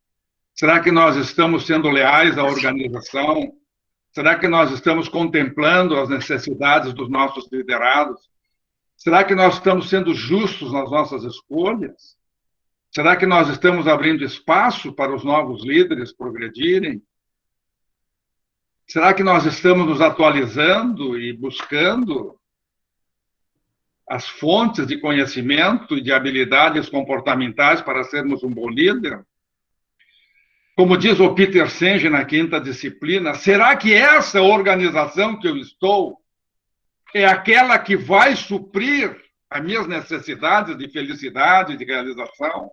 Será que nós estamos sendo leais à organização? Será que nós estamos contemplando as necessidades dos nossos liderados? Será que nós estamos sendo justos nas nossas escolhas? Será que nós estamos abrindo espaço para os novos líderes progredirem? Será que nós estamos nos atualizando e buscando as fontes de conhecimento e de habilidades comportamentais para sermos um bom líder? Como diz o Peter Senge na quinta disciplina, será que essa organização que eu estou é aquela que vai suprir as minhas necessidades de felicidade, de realização?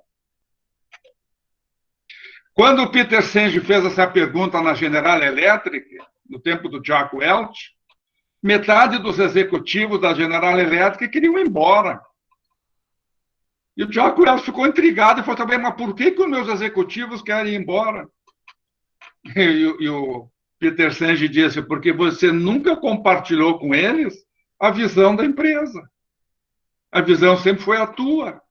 Quando o Peter Senge fez essa pergunta na General Electric, no tempo do Jack Welch, metade dos executivos da General Electric queriam ir embora. E o Jack Welch ficou intrigado e falou também, mas por que os meus executivos querem ir embora? E o Peter Senge disse, porque você nunca compartilhou com eles a visão da empresa. A visão sempre foi a tua.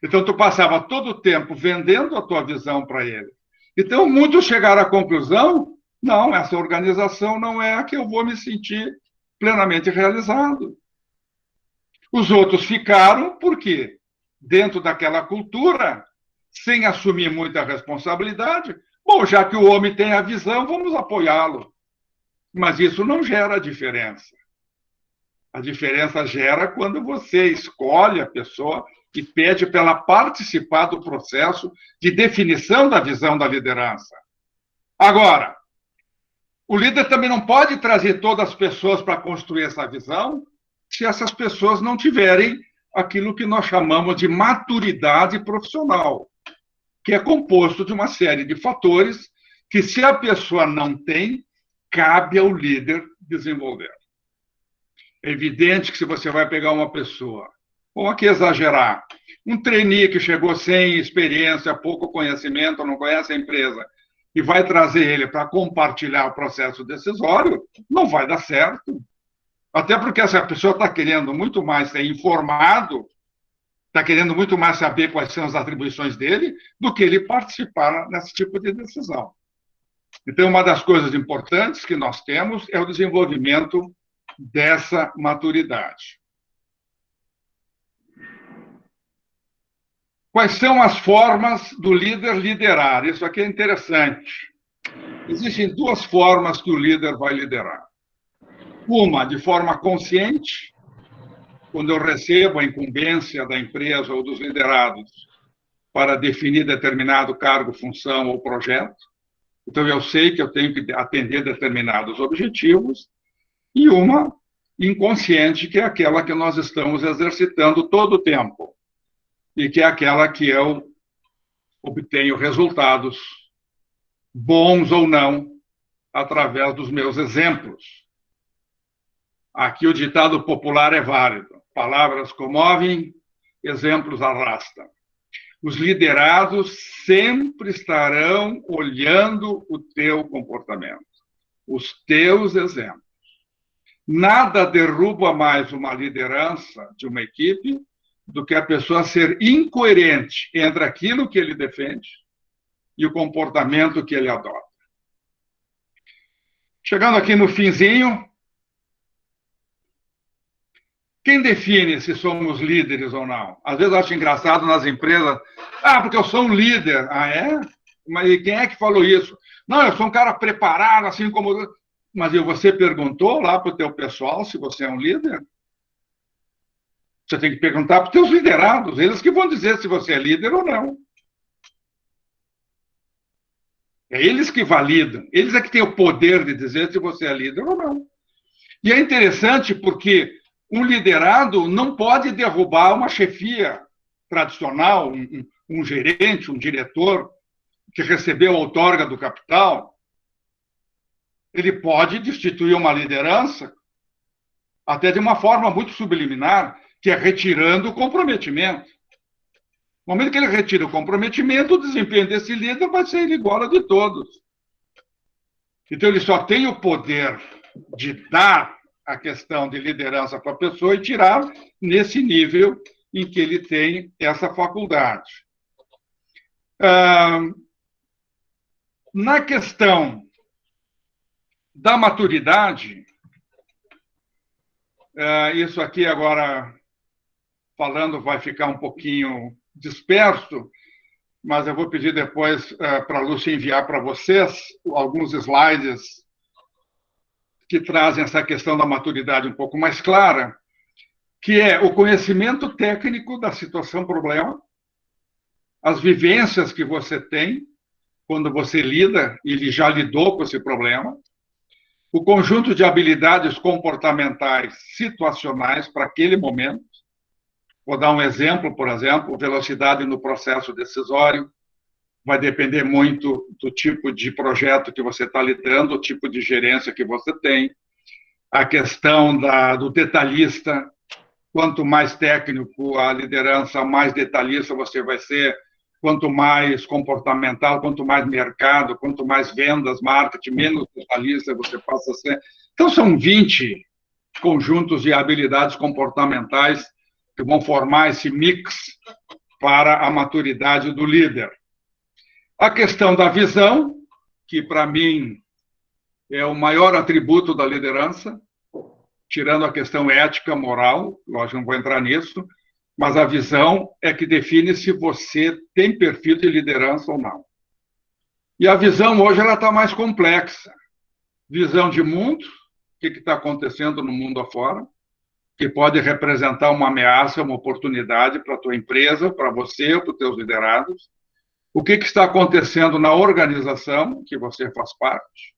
Então, tu passava todo o tempo vendendo a tua visão para eles. Então, muitos chegaram à conclusão, não, essa organização não é a que eu vou me sentir plenamente realizado. Os outros ficaram porque, dentro daquela cultura, sem assumir muita responsabilidade, bom, já que o homem tem a visão, vamos apoiá-lo. Mas isso não gera diferença. A diferença gera quando você escolhe a pessoa e pede para ela participar do processo de definição da visão da liderança. Agora, o líder também não pode trazer todas as pessoas para construir essa visão se essas pessoas não tiverem aquilo que nós chamamos de maturidade profissional, que é composto de uma série de fatores que, se a pessoa não tem, cabe ao líder desenvolver. É evidente que se você vai pegar uma pessoa, vamos aqui exagerar, um trainee que chegou sem experiência, pouco conhecimento, não conhece a empresa, e vai trazer ele para compartilhar o processo decisório, não vai dar certo. Até porque essa pessoa está querendo muito mais ser informado, está querendo muito mais saber quais são as atribuições dele, do que ele participar nesse tipo de decisão. Então, uma das coisas importantes que nós temos é o desenvolvimento dessa maturidade. Quais são as formas do líder liderar? Isso aqui é interessante. Existem duas formas que o líder vai liderar. Uma, de forma consciente, quando eu recebo a incumbência da empresa ou dos liderados para definir determinado cargo, função ou projeto. Então, eu sei que eu tenho que atender determinados objetivos. E uma inconsciente, que é aquela que nós estamos exercitando todo o tempo. E que é aquela que eu obtenho resultados, bons ou não, através dos meus exemplos. Aqui o ditado popular é válido. Palavras comovem, exemplos arrastam. Os liderados sempre estarão olhando o teu comportamento, os teus exemplos. Nada derruba mais uma liderança de uma equipe do que a pessoa ser incoerente entre aquilo que ele defende e o comportamento que ele adota. Chegando aqui no finzinho, quem define se somos líderes ou não? Às vezes eu acho engraçado nas empresas, porque eu sou um líder. Ah, é? Mas quem é que falou isso? Não, eu sou um cara preparado, assim como... Mas você perguntou lá para o teu pessoal se você é um líder? Você tem que perguntar para os teus liderados, eles que vão dizer se você é líder ou não. É eles que validam, eles é que têm o poder de dizer se você é líder ou não. E é interessante porque um liderado não pode derrubar uma chefia tradicional, um gerente, um diretor que recebeu a outorga do capital. Ele pode destituir uma liderança até de uma forma muito subliminar, que é retirando o comprometimento. No momento que ele retira o comprometimento, o desempenho desse líder vai ser igual ao de todos. Então, ele só tem o poder de dar a questão de liderança para a pessoa e tirar nesse nível em que ele tem essa faculdade. Na questão da maturidade, isso aqui agora, falando, vai ficar um pouquinho disperso, mas eu vou pedir depois para a Lúcia enviar para vocês alguns slides que trazem essa questão da maturidade um pouco mais clara, que é o conhecimento técnico da situação-problema, as vivências que você tem quando você lida, e já lidou com esse problema, o conjunto de habilidades comportamentais situacionais para aquele momento. Vou dar um exemplo, por exemplo, velocidade no processo decisório, vai depender muito do tipo de projeto que você está lidando, o tipo de gerência que você tem, a questão do detalhista, quanto mais técnico a liderança, mais detalhista você vai ser, quanto mais comportamental, quanto mais mercado, quanto mais vendas, marketing, menos detalhista você passa a ser. Então, são 20 conjuntos de habilidades comportamentais que vão formar esse mix para a maturidade do líder. A questão da visão, que para mim é o maior atributo da liderança, tirando a questão ética, moral, lógico, não vou entrar nisso, mas a visão é que define se você tem perfil de liderança ou não. E a visão hoje ela está mais complexa. Visão de mundo, o que está acontecendo no mundo afora, que pode representar uma ameaça, uma oportunidade para a tua empresa, para você, para os teus liderados. O que está acontecendo na organização, que você faz parte,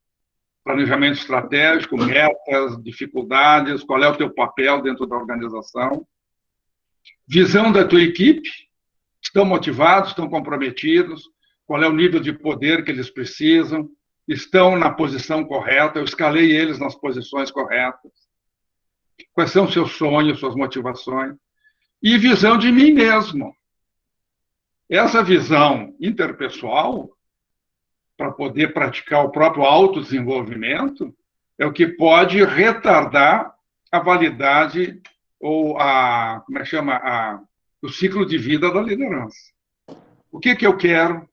planejamento estratégico, metas, dificuldades, qual é o teu papel dentro da organização. Visão da tua equipe, estão motivados, estão comprometidos, qual é o nível de poder que eles precisam, estão na posição correta, eu escalei eles nas posições corretas. Quais são seus sonhos, suas motivações? E visão de mim mesmo. Essa visão interpessoal, para poder praticar o próprio autodesenvolvimento, é o que pode retardar a validade ou o ciclo de vida da liderança. O que eu quero?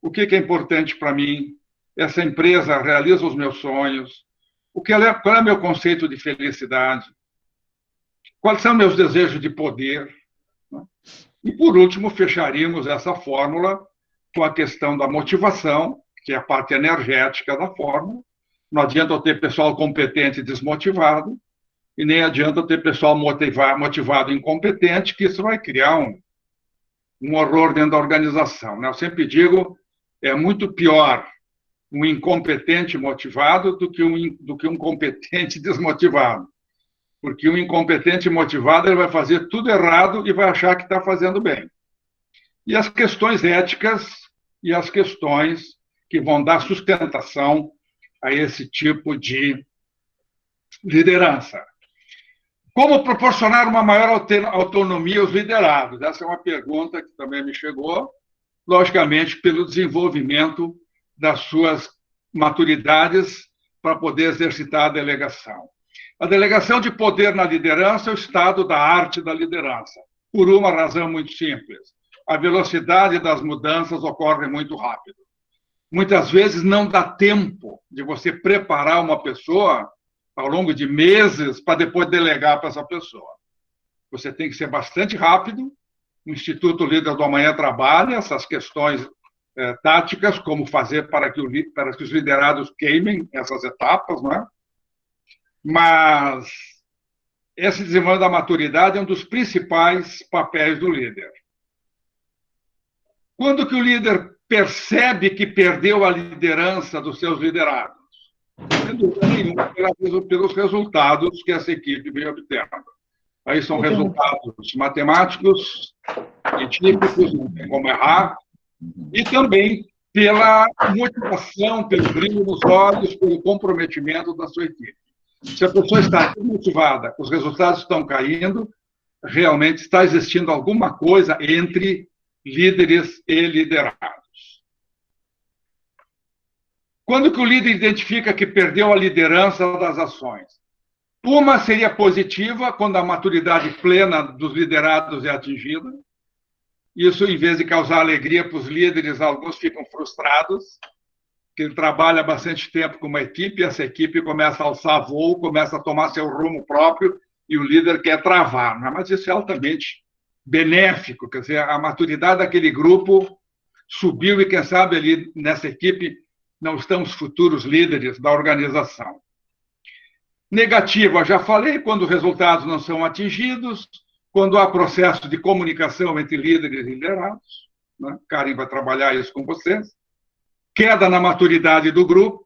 O que é importante para mim? Essa empresa realiza os meus sonhos? Qual é o meu conceito de felicidade? Quais são meus desejos de poder? E, por último, fecharíamos essa fórmula com a questão da motivação, que é a parte energética da fórmula. Não adianta eu ter pessoal competente e desmotivado, e nem adianta eu ter pessoal motivado e incompetente, que isso vai criar um horror dentro da organização. Eu sempre digo, é muito pior um incompetente motivado do que um competente desmotivado. Porque um incompetente motivado ele vai fazer tudo errado e vai achar que está fazendo bem. E as questões éticas e as questões que vão dar sustentação a esse tipo de liderança. Como proporcionar uma maior autonomia aos liderados? Essa é uma pergunta que também me chegou, logicamente, pelo desenvolvimento das suas maturidades para poder exercitar a delegação. A delegação de poder na liderança é o estado da arte da liderança, por uma razão muito simples. A velocidade das mudanças ocorre muito rápido. Muitas vezes não dá tempo de você preparar uma pessoa ao longo de meses para depois delegar para essa pessoa. Você tem que ser bastante rápido. O Instituto Líder do Amanhã trabalha essas questões táticas, como fazer para que os liderados queimem essas etapas, não é? Mas esse desenvolvimento da maturidade é um dos principais papéis do líder. Quando que o líder percebe que perdeu a liderança dos seus liderados? Sem dúvida nenhuma, pelos resultados que essa equipe vem obtendo. Aí são resultados matemáticos, científicos, não tem como errar, e também pela motivação, pelo brilho nos olhos, pelo comprometimento da sua equipe. Se a pessoa está desmotivada, os resultados estão caindo, realmente está existindo alguma coisa entre líderes e liderados. Quando que o líder identifica que perdeu a liderança das ações? Uma seria positiva, quando a maturidade plena dos liderados é atingida. Isso, em vez de causar alegria para os líderes, alguns ficam frustrados, que ele trabalha bastante tempo com uma equipe, e essa equipe começa a alçar voo, começa a tomar seu rumo próprio, e o líder quer travar. Mas isso é altamente benéfico, quer dizer, a maturidade daquele grupo subiu e, quem sabe, ali nessa equipe não estão os futuros líderes da organização. Negativa, já falei, quando os resultados não são atingidos, quando há processo de comunicação entre líderes e liderados, né? Karen vai trabalhar isso com vocês. Queda na maturidade do grupo,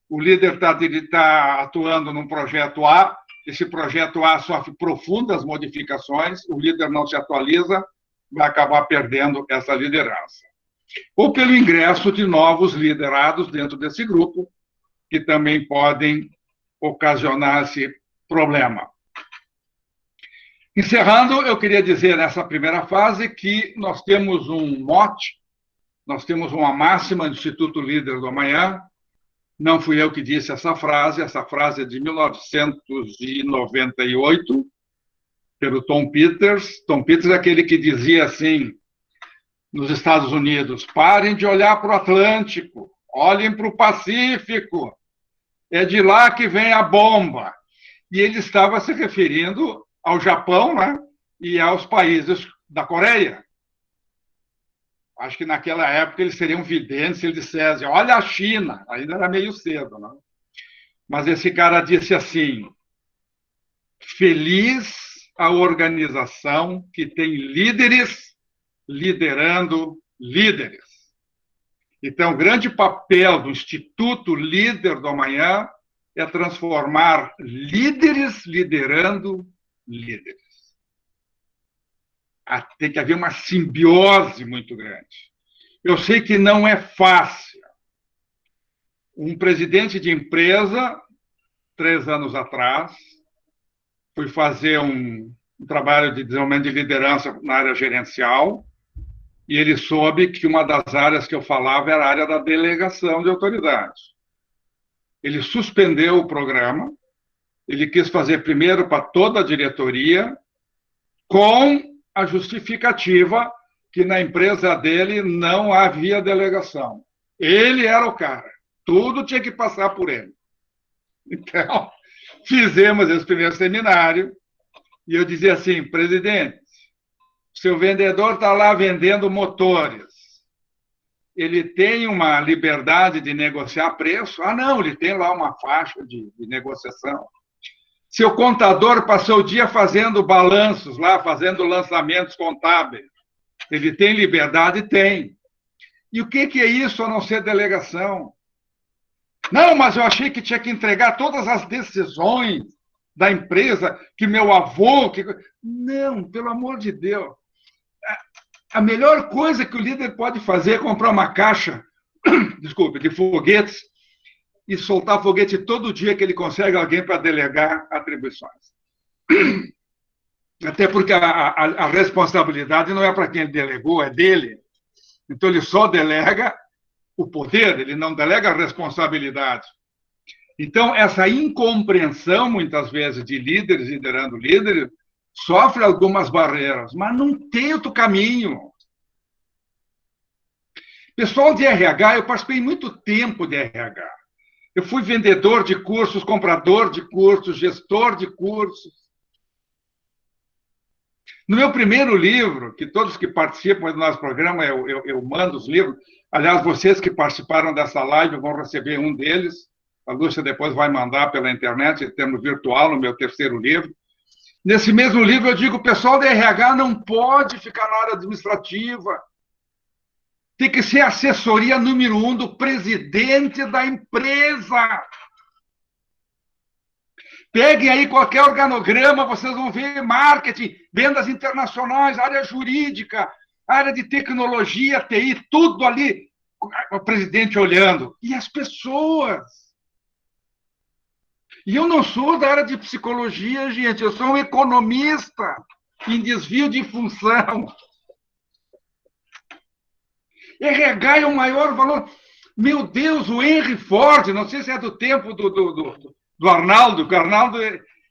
o líder está atuando num projeto A, esse projeto A sofre profundas modificações, o líder não se atualiza, vai acabar perdendo essa liderança. Ou pelo ingresso de novos liderados dentro desse grupo, que também podem ocasionar esse problema. Encerrando, eu queria dizer nessa primeira fase que nós temos um mote, nós temos uma máxima do Instituto Líder do Amanhã. Não fui eu que disse essa frase é de 1998, pelo Tom Peters. Tom Peters é aquele que dizia assim, nos Estados Unidos, parem de olhar para o Atlântico, olhem para o Pacífico, é de lá que vem a bomba. e ele estava se referindo ao Japão, né, e aos países da Coreia. Acho que naquela época eles seriam videntes se ele dissesse, olha a China, ainda era meio cedo, né? Mas esse cara disse assim, feliz a organização que tem líderes liderando líderes. Então, o grande papel do Instituto Líder do Amanhã é transformar líderes liderando líderes. Tem que haver uma simbiose muito grande. Eu sei que não é fácil. Um presidente de empresa, 3 anos atrás, fui fazer um trabalho de desenvolvimento de liderança na área gerencial, e ele soube que uma das áreas que eu falava era a área da delegação de autoridade. Ele suspendeu o programa, ele quis fazer primeiro para toda a diretoria, com a justificativa que na empresa dele não havia delegação. Ele era o cara. Tudo tinha que passar por ele. Então, fizemos esse primeiro seminário e eu dizia assim, presidente, seu vendedor está lá vendendo motores. Ele tem uma liberdade de negociar preço? Ah, não, ele tem lá uma faixa de negociação. Seu contador passou o dia fazendo balanços lá, fazendo lançamentos contábeis. Ele tem liberdade? Tem. E o que é isso a não ser delegação? Não, mas eu achei que tinha que entregar todas as decisões da empresa, que meu avô... Não, pelo amor de Deus. A melhor coisa que o líder pode fazer é comprar uma caixa, desculpe, de foguetes e soltar foguete todo dia que ele consegue alguém para delegar atribuições. Até porque a responsabilidade não é para quem ele delegou, é dele. Então, ele só delega o poder, ele não delega a responsabilidade. Então, essa incompreensão, muitas vezes, de líderes liderando líderes, sofre algumas barreiras, mas não tem outro caminho. Pessoal de RH, eu participei muito tempo de RH. Eu fui vendedor de cursos, comprador de cursos, gestor de cursos. No meu primeiro livro, que todos que participam do nosso programa, eu mando os livros. Aliás, vocês que participaram dessa live vão receber um deles. A Lúcia depois vai mandar pela internet, em termos virtual, no meu terceiro livro. Nesse mesmo livro, eu digo, o pessoal da RH não pode ficar na área administrativa. Tem que ser a assessoria número 1 do presidente da empresa. Peguem aí qualquer organograma, vocês vão ver marketing, vendas internacionais, área jurídica, área de tecnologia, TI, tudo ali, o presidente olhando. E as pessoas. E eu não sou da área de psicologia, gente, eu sou um economista em desvio de função. RH é o maior valor. Meu Deus, o Henry Ford, não sei se é do tempo do Arnaldo, que o Arnaldo,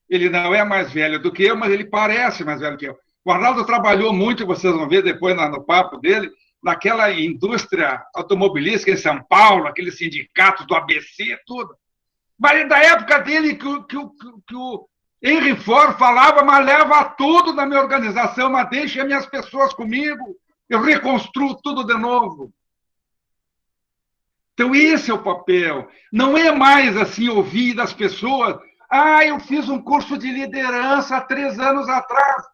ele não é mais velho do que eu, mas ele parece mais velho que eu. O Arnaldo trabalhou muito, vocês vão ver depois no papo dele, naquela indústria automobilística em São Paulo, aqueles sindicatos do ABC, tudo. Mas da época dele que o Henry Ford falava, mas leva tudo da minha organização, mas deixa minhas pessoas comigo, eu reconstruo tudo de novo. Então, esse é o papel. Não é mais assim ouvir das pessoas, eu fiz um curso de liderança há 3 anos atrás.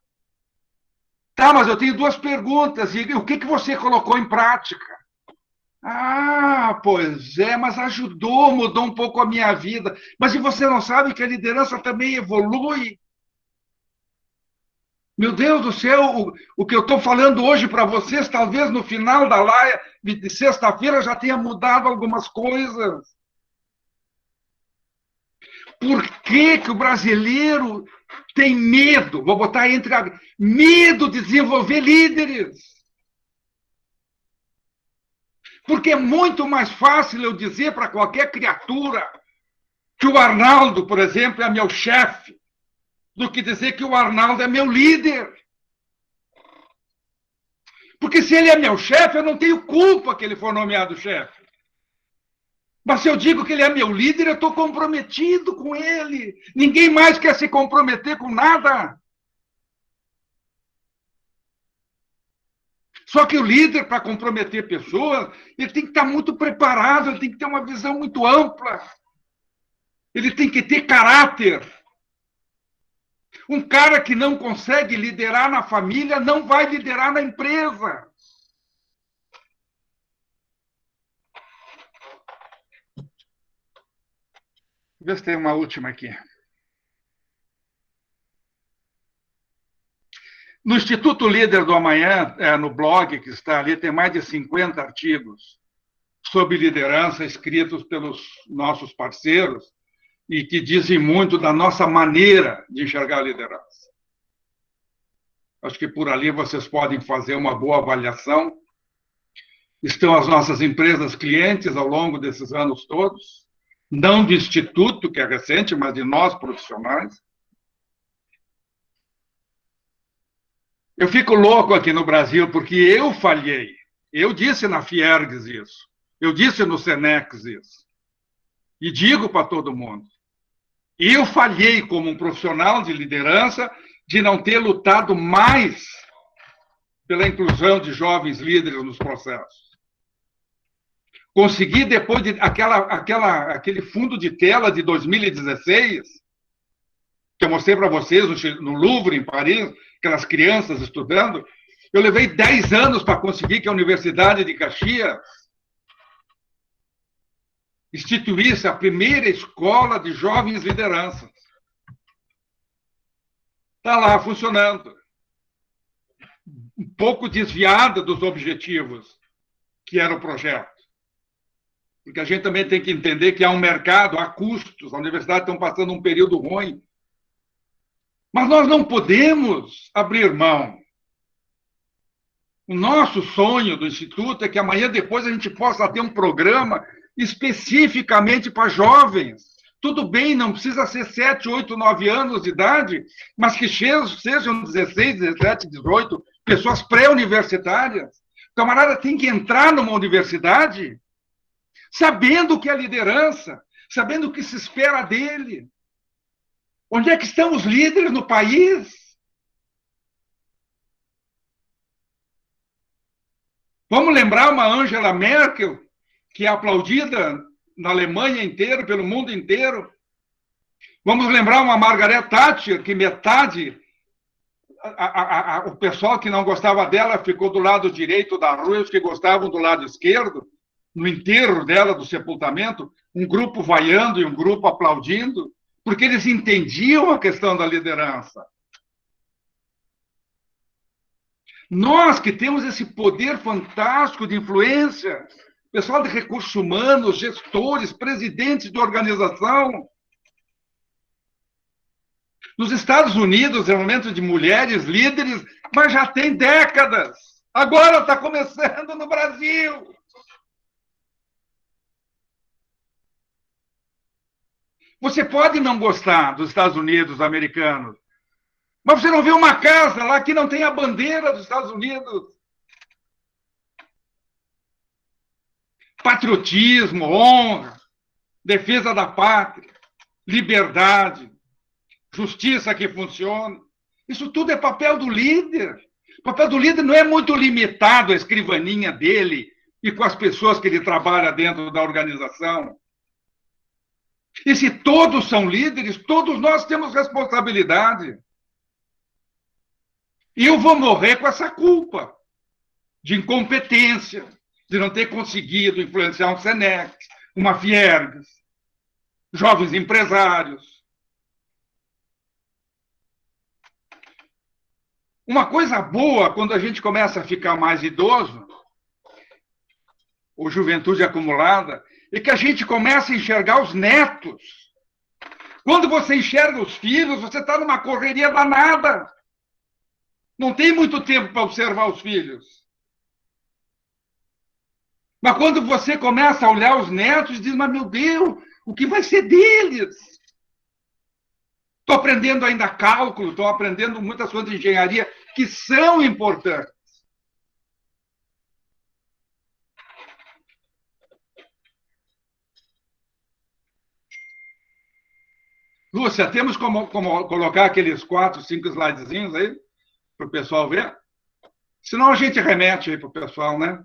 Tá, mas eu tenho 2 perguntas. E o que você colocou em prática? Pois é, mas ajudou, mudou um pouco a minha vida. Mas e você não sabe que a liderança também evolui? Meu Deus do céu, o que eu estou falando hoje para vocês, talvez no final da live de sexta-feira já tenha mudado algumas coisas. Por que o brasileiro tem medo? Vou botar medo de desenvolver líderes. Porque é muito mais fácil eu dizer para qualquer criatura que o Arnaldo, por exemplo, é meu chefe, do que dizer que o Arnaldo é meu líder. Porque se ele é meu chefe, eu não tenho culpa que ele for nomeado chefe. Mas se eu digo que ele é meu líder, eu estou comprometido com ele. Ninguém mais quer se comprometer com nada. Só que o líder, para comprometer pessoas, ele tem que estar muito preparado, ele tem que ter uma visão muito ampla. Ele tem que ter caráter. Um cara que não consegue liderar na família não vai liderar na empresa. Vê se tem uma última aqui. No Instituto Líder do Amanhã, no blog que está ali, tem mais de 50 artigos sobre liderança escritos pelos nossos parceiros e que dizem muito da nossa maneira de enxergar a liderança. Acho que por ali vocês podem fazer uma boa avaliação. Estão as nossas empresas clientes ao longo desses anos todos, não do Instituto, que é recente, mas de nós profissionais. Eu fico louco aqui no Brasil porque eu falhei. Eu disse na Fiergs isso. Eu disse no Senex isso. E digo para todo mundo. Eu falhei como um profissional de liderança de não ter lutado mais pela inclusão de jovens líderes nos processos. Consegui, depois de aquele fundo de tela de 2016, que eu mostrei para vocês no Louvre, em Paris, aquelas crianças estudando, eu levei 10 anos para conseguir que a Universidade de Caxias instituísse a primeira escola de jovens lideranças. Está lá, funcionando. Um pouco desviada dos objetivos que era o projeto. Porque a gente também tem que entender que há um mercado, há custos, as universidades estão passando um período ruim. Mas nós não podemos abrir mão. O nosso sonho do Instituto é que amanhã depois a gente possa ter um programa especificamente para jovens. Tudo bem, não precisa ser 7, 8, 9 anos de idade, mas que sejam 16, 17, 18, pessoas pré-universitárias. O camarada tem que entrar numa universidade sabendo o que é liderança, sabendo o que se espera dele. Onde é que estão os líderes no país? Vamos lembrar uma Angela Merkel, que é aplaudida na Alemanha inteira, pelo mundo inteiro. Vamos lembrar uma Margaret Thatcher, que metade, o pessoal que não gostava dela ficou do lado direito da rua, os que gostavam do lado esquerdo, no enterro dela, do sepultamento, um grupo vaiando e um grupo aplaudindo, porque eles entendiam a questão da liderança. Nós que temos esse poder fantástico de influência, pessoal de recursos humanos, gestores, presidentes de organização. Nos Estados Unidos, o desenvolvimento de mulheres líderes, mas já tem décadas. Agora está começando no Brasil. Você pode não gostar dos Estados Unidos americanos, mas você não vê uma casa lá que não tem a bandeira dos Estados Unidos. Patriotismo, honra, defesa da pátria, liberdade, justiça que funciona. Isso tudo é papel do líder. O papel do líder não é muito limitado à escrivaninha dele e com as pessoas que ele trabalha dentro da organização. E se todos são líderes, todos nós temos responsabilidade. E eu vou morrer com essa culpa de incompetência, de não ter conseguido influenciar um Senex, uma Fiergs, jovens empresários. Uma coisa boa, quando a gente começa a ficar mais idoso, ou juventude acumulada, é que a gente começa a enxergar os netos. Quando você enxerga os filhos, você está numa correria danada. Não tem muito tempo para observar os filhos. Mas quando você começa a olhar os netos, diz, mas meu Deus, o que vai ser deles? Estou aprendendo ainda cálculo, estou aprendendo muitas coisas de engenharia que são importantes. Lúcia, temos como colocar aqueles 4, 5 slidezinhos aí, para o pessoal ver? Senão a gente remete aí para o pessoal, né?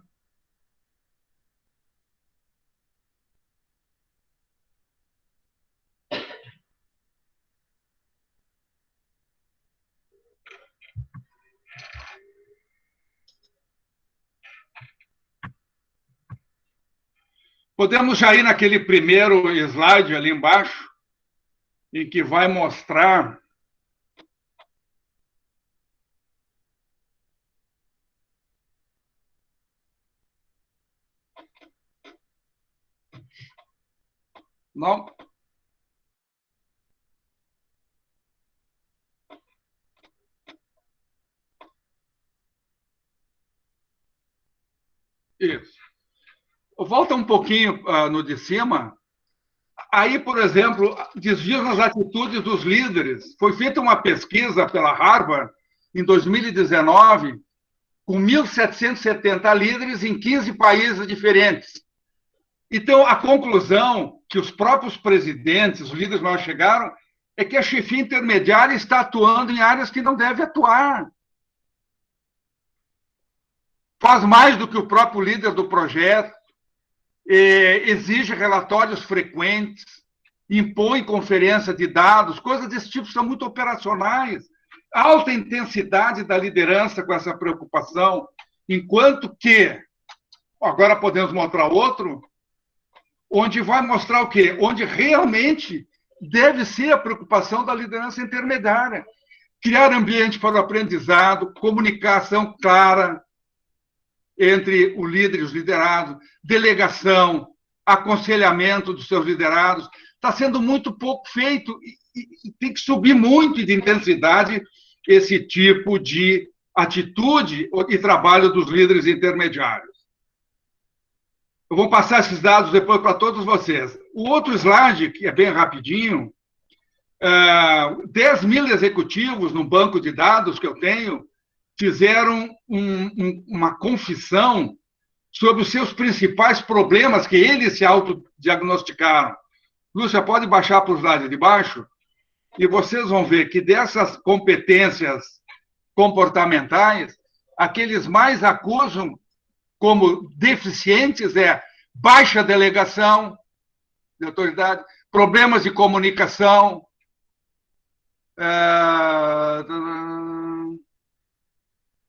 Podemos já ir naquele primeiro slide ali embaixo, em que vai mostrar não? Isso. Volta um pouquinho no de cima. Aí, por exemplo, desvios nas atitudes dos líderes. Foi feita uma pesquisa pela Harvard em 2019, com 1.770 líderes em 15 países diferentes. Então, a conclusão que os próprios presidentes, os líderes maiores chegaram, é que a chefia intermediária está atuando em áreas que não deve atuar. Faz mais do que o próprio líder do projeto, exige relatórios frequentes, impõe conferência de dados, coisas desse tipo são muito operacionais. Alta intensidade da liderança com essa preocupação, enquanto que, agora podemos mostrar outro, onde vai mostrar o quê? Onde realmente deve ser a preocupação da liderança intermediária. Criar ambiente para o aprendizado, comunicação clara entre o líder e os liderados, delegação, aconselhamento dos seus liderados. Está sendo muito pouco feito e tem que subir muito de intensidade esse tipo de atitude e trabalho dos líderes intermediários. Eu vou passar esses dados depois para todos vocês. O outro slide, que é bem rapidinho, 10 mil executivos no banco de dados que eu tenho fizeram uma confissão sobre os seus principais problemas que eles se autodiagnosticaram. Lúcia, pode baixar para o slide de baixo? E vocês vão ver que dessas competências comportamentais, aqueles mais acusam como deficientes baixa delegação de autoridade, problemas de comunicação,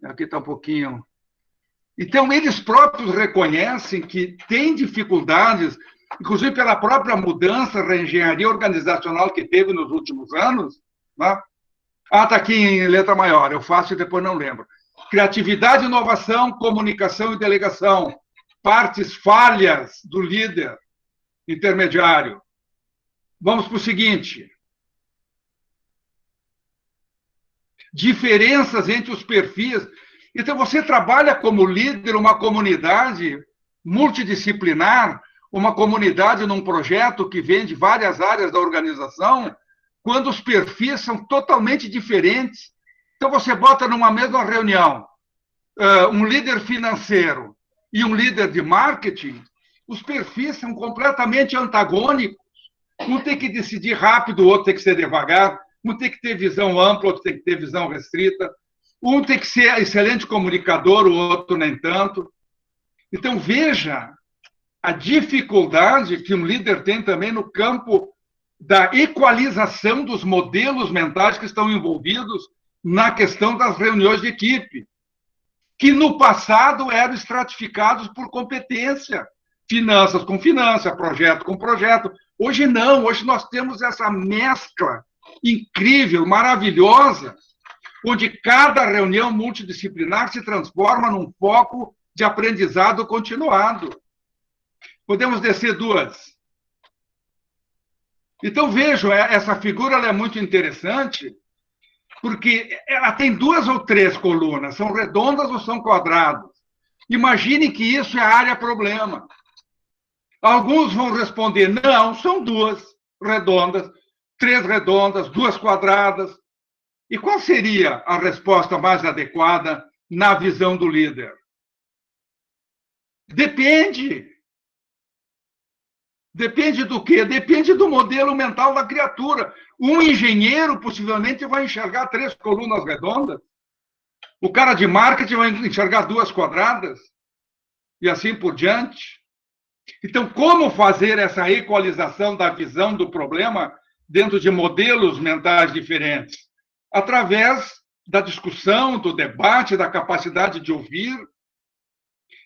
aqui está um pouquinho. Então, eles próprios reconhecem que têm dificuldades, inclusive pela própria mudança, reengenharia organizacional que teve nos últimos anos. Né? Está aqui em letra maior, eu faço e depois não lembro. Criatividade, inovação, comunicação e delegação. Partes falhas do líder intermediário. Vamos para o seguinte. Diferenças entre os perfis. Então, você trabalha como líder uma comunidade multidisciplinar, uma comunidade num projeto que vem de várias áreas da organização, quando os perfis são totalmente diferentes. Então, você bota numa mesma reunião um líder financeiro e um líder de marketing, os perfis são completamente antagônicos. Um tem que decidir rápido, o outro tem que ser devagar. Um tem que ter visão ampla, outro tem que ter visão restrita. Um tem que ser excelente comunicador, o outro nem tanto. Então, veja a dificuldade que um líder tem também no campo da equalização dos modelos mentais que estão envolvidos na questão das reuniões de equipe, que no passado eram estratificados por competência. Finanças com finança, projeto com projeto. Hoje não, hoje nós temos essa mescla incrível, maravilhosa, onde cada reunião multidisciplinar se transforma num foco de aprendizado continuado. Podemos descer duas. Então, vejam, essa figura ela é muito interessante, porque ela tem 2 ou 3 colunas, são redondas ou são quadradas. Imagine que isso é a área problema. Alguns vão responder, não, são 2 redondas, 3 redondas, 2 quadradas. E qual seria a resposta mais adequada na visão do líder? Depende. Depende do quê? Depende do modelo mental da criatura. Um engenheiro possivelmente vai enxergar 3 colunas redondas. O cara de marketing vai enxergar 2 quadradas. E assim por diante. Então, como fazer essa equalização da visão do problema dentro de modelos mentais diferentes? Através da discussão, do debate, da capacidade de ouvir.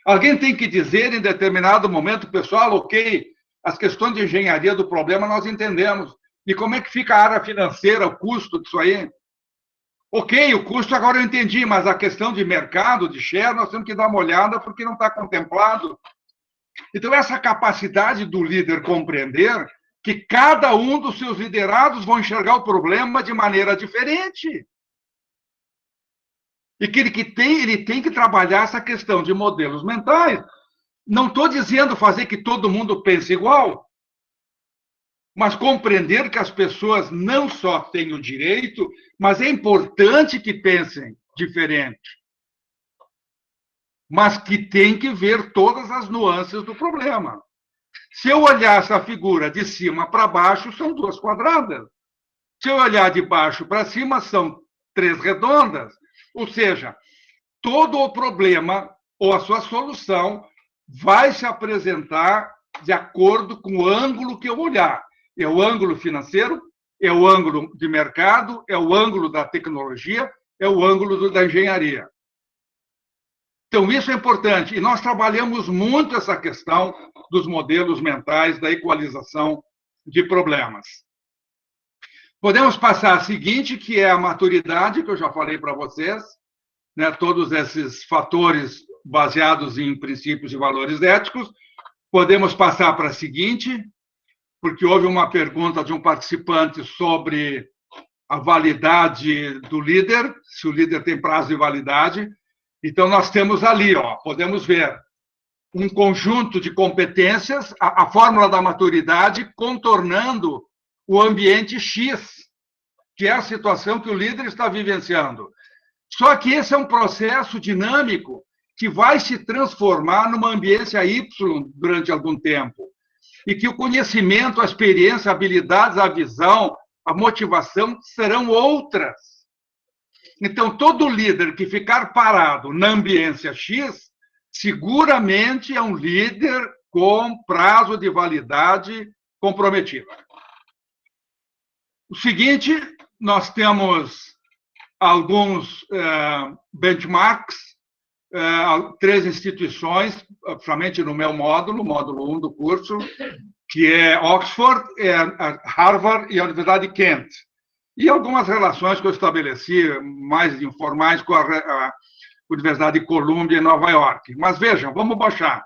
Alguém tem que dizer em determinado momento, pessoal, ok, as questões de engenharia do problema nós entendemos. E como é que fica a área financeira, o custo disso aí? Ok, o custo agora eu entendi, mas a questão de mercado, de share, nós temos que dar uma olhada porque não está contemplado. Então, essa capacidade do líder compreender que cada um dos seus liderados vão enxergar o problema de maneira diferente. E que ele tem que trabalhar essa questão de modelos mentais. Não estou dizendo fazer que todo mundo pense igual, mas compreender que as pessoas não só têm o direito, mas é importante que pensem diferente. Mas que tem que ver todas as nuances do problema. Se eu olhar essa figura de cima para baixo, são 2 quadradas. Se eu olhar de baixo para cima, são 3 redondas. Ou seja, todo o problema ou a sua solução vai se apresentar de acordo com o ângulo que eu olhar. É o ângulo financeiro, é o ângulo de mercado, é o ângulo da tecnologia, é o ângulo da engenharia. Então, isso é importante. E nós trabalhamos muito essa questão dos modelos mentais, da equalização de problemas. Podemos passar a seguinte, que é a maturidade, que eu já falei para vocês, né? Todos esses fatores baseados em princípios e valores éticos. Podemos passar para a seguinte, porque houve uma pergunta de um participante sobre a validade do líder, se o líder tem prazo de validade. Então, nós temos ali, ó, podemos ver um conjunto de competências, a fórmula da maturidade contornando o ambiente X, que é a situação que o líder está vivenciando. Só que esse é um processo dinâmico que vai se transformar numa ambiência Y durante algum tempo. E que o conhecimento, a experiência, a habilidades, a visão, a motivação serão outras. Então, todo líder que ficar parado na ambiência X, seguramente é um líder com prazo de validade comprometido. O seguinte, nós temos alguns benchmarks, 3 instituições, principalmente no meu módulo 1 do curso, que é Oxford, Harvard e a Universidade de Kent. E algumas relações que eu estabeleci, mais informais, com a Universidade de Columbia, em Nova York. Mas vejam, vamos baixar.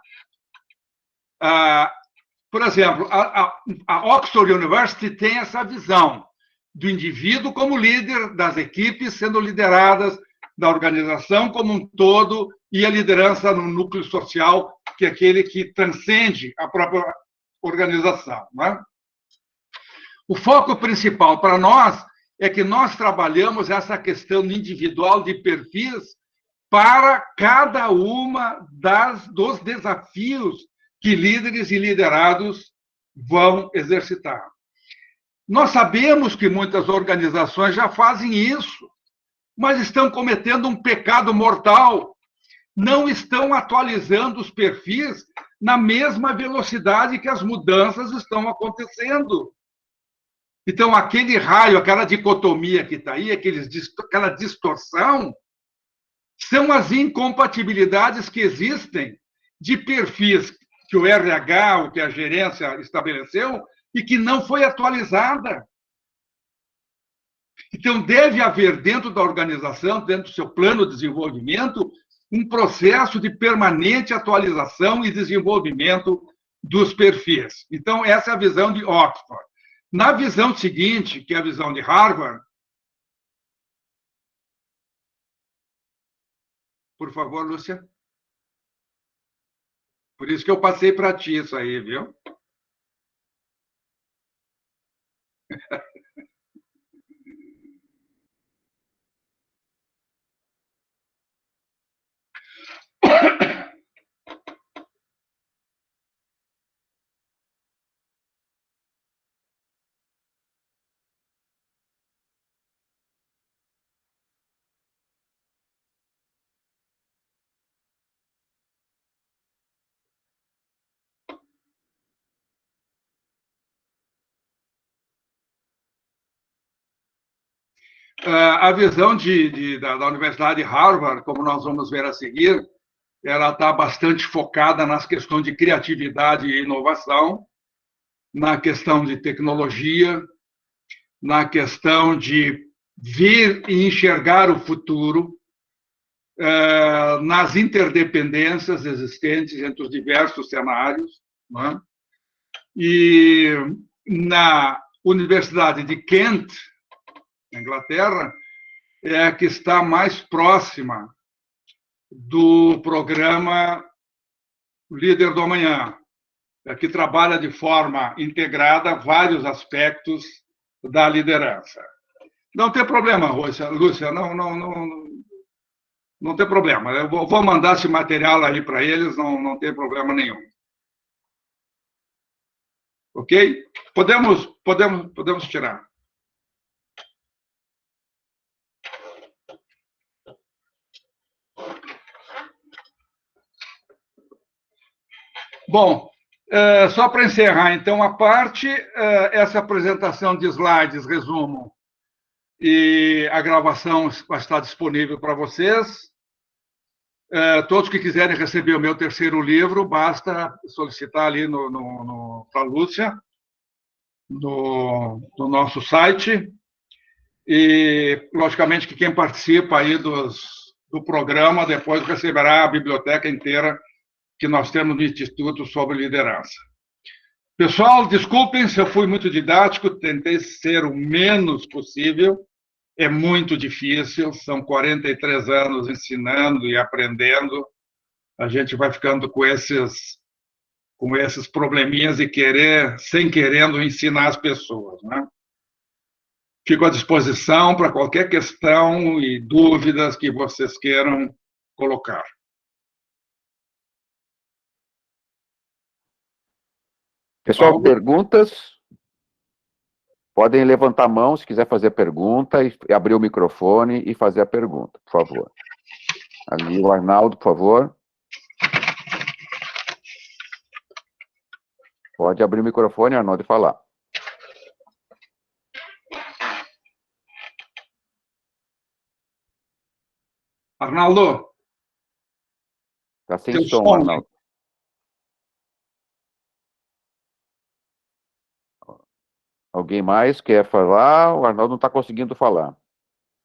Por exemplo, a Oxford University tem essa visão do indivíduo como líder das equipes, sendo lideradas da organização como um todo, e a liderança no núcleo social, que é aquele que transcende a própria organização. Não é? O foco principal para nós é que nós trabalhamos essa questão individual de perfis para cada uma dos desafios que líderes e liderados vão exercitar. Nós sabemos que muitas organizações já fazem isso, mas estão cometendo um pecado mortal. Não estão atualizando os perfis na mesma velocidade que as mudanças estão acontecendo. Então, aquele raio, aquela dicotomia que está aí, aquela distorção, são as incompatibilidades que existem de perfis que o RH, o que a gerência estabeleceu, e que não foi atualizada. Então, deve haver dentro da organização, dentro do seu plano de desenvolvimento, um processo de permanente atualização e desenvolvimento dos perfis. Então, essa é a visão de Oxford. Na visão seguinte, que é a visão de Harvard, por favor, Lúcia. Por isso que eu passei para ti isso aí, viu? A visão da Universidade de Harvard, como nós vamos ver a seguir, ela está bastante focada nas questões de criatividade e inovação, na questão de tecnologia, na questão de vir e enxergar o futuro, nas interdependências existentes entre os diversos cenários, né? E na Universidade de Kent, na Inglaterra, é a que está mais próxima do programa Líder do Amanhã, que trabalha de forma integrada vários aspectos da liderança. Não tem problema, Lúcia, não tem problema. Eu vou mandar esse material aí para eles, não tem problema nenhum. Ok? Podemos tirar. Bom, só para encerrar, então, a parte, essa apresentação de slides, resumo, e a gravação vai estar disponível para vocês. Todos que quiserem receber o meu terceiro livro, basta solicitar ali para a Lúcia, no nosso site. E, logicamente, que quem participa aí do programa depois receberá a biblioteca inteira que nós temos no Instituto sobre Liderança. Pessoal, desculpem se eu fui muito didático, tentei ser o menos possível. É muito difícil, são 43 anos ensinando e aprendendo. A gente vai ficando com esses probleminhas e sem querendo ensinar as pessoas, né? Fico à disposição para qualquer questão e dúvidas que vocês queiram colocar. Pessoal, perguntas? Podem levantar a mão se quiser fazer pergunta e abrir o microfone e fazer a pergunta, por favor. Ali o Arnaldo, por favor. Pode abrir o microfone, Arnaldo, e falar. Arnaldo. Está sem som, Arnaldo. Alguém mais quer falar? O Arnaldo não está conseguindo falar.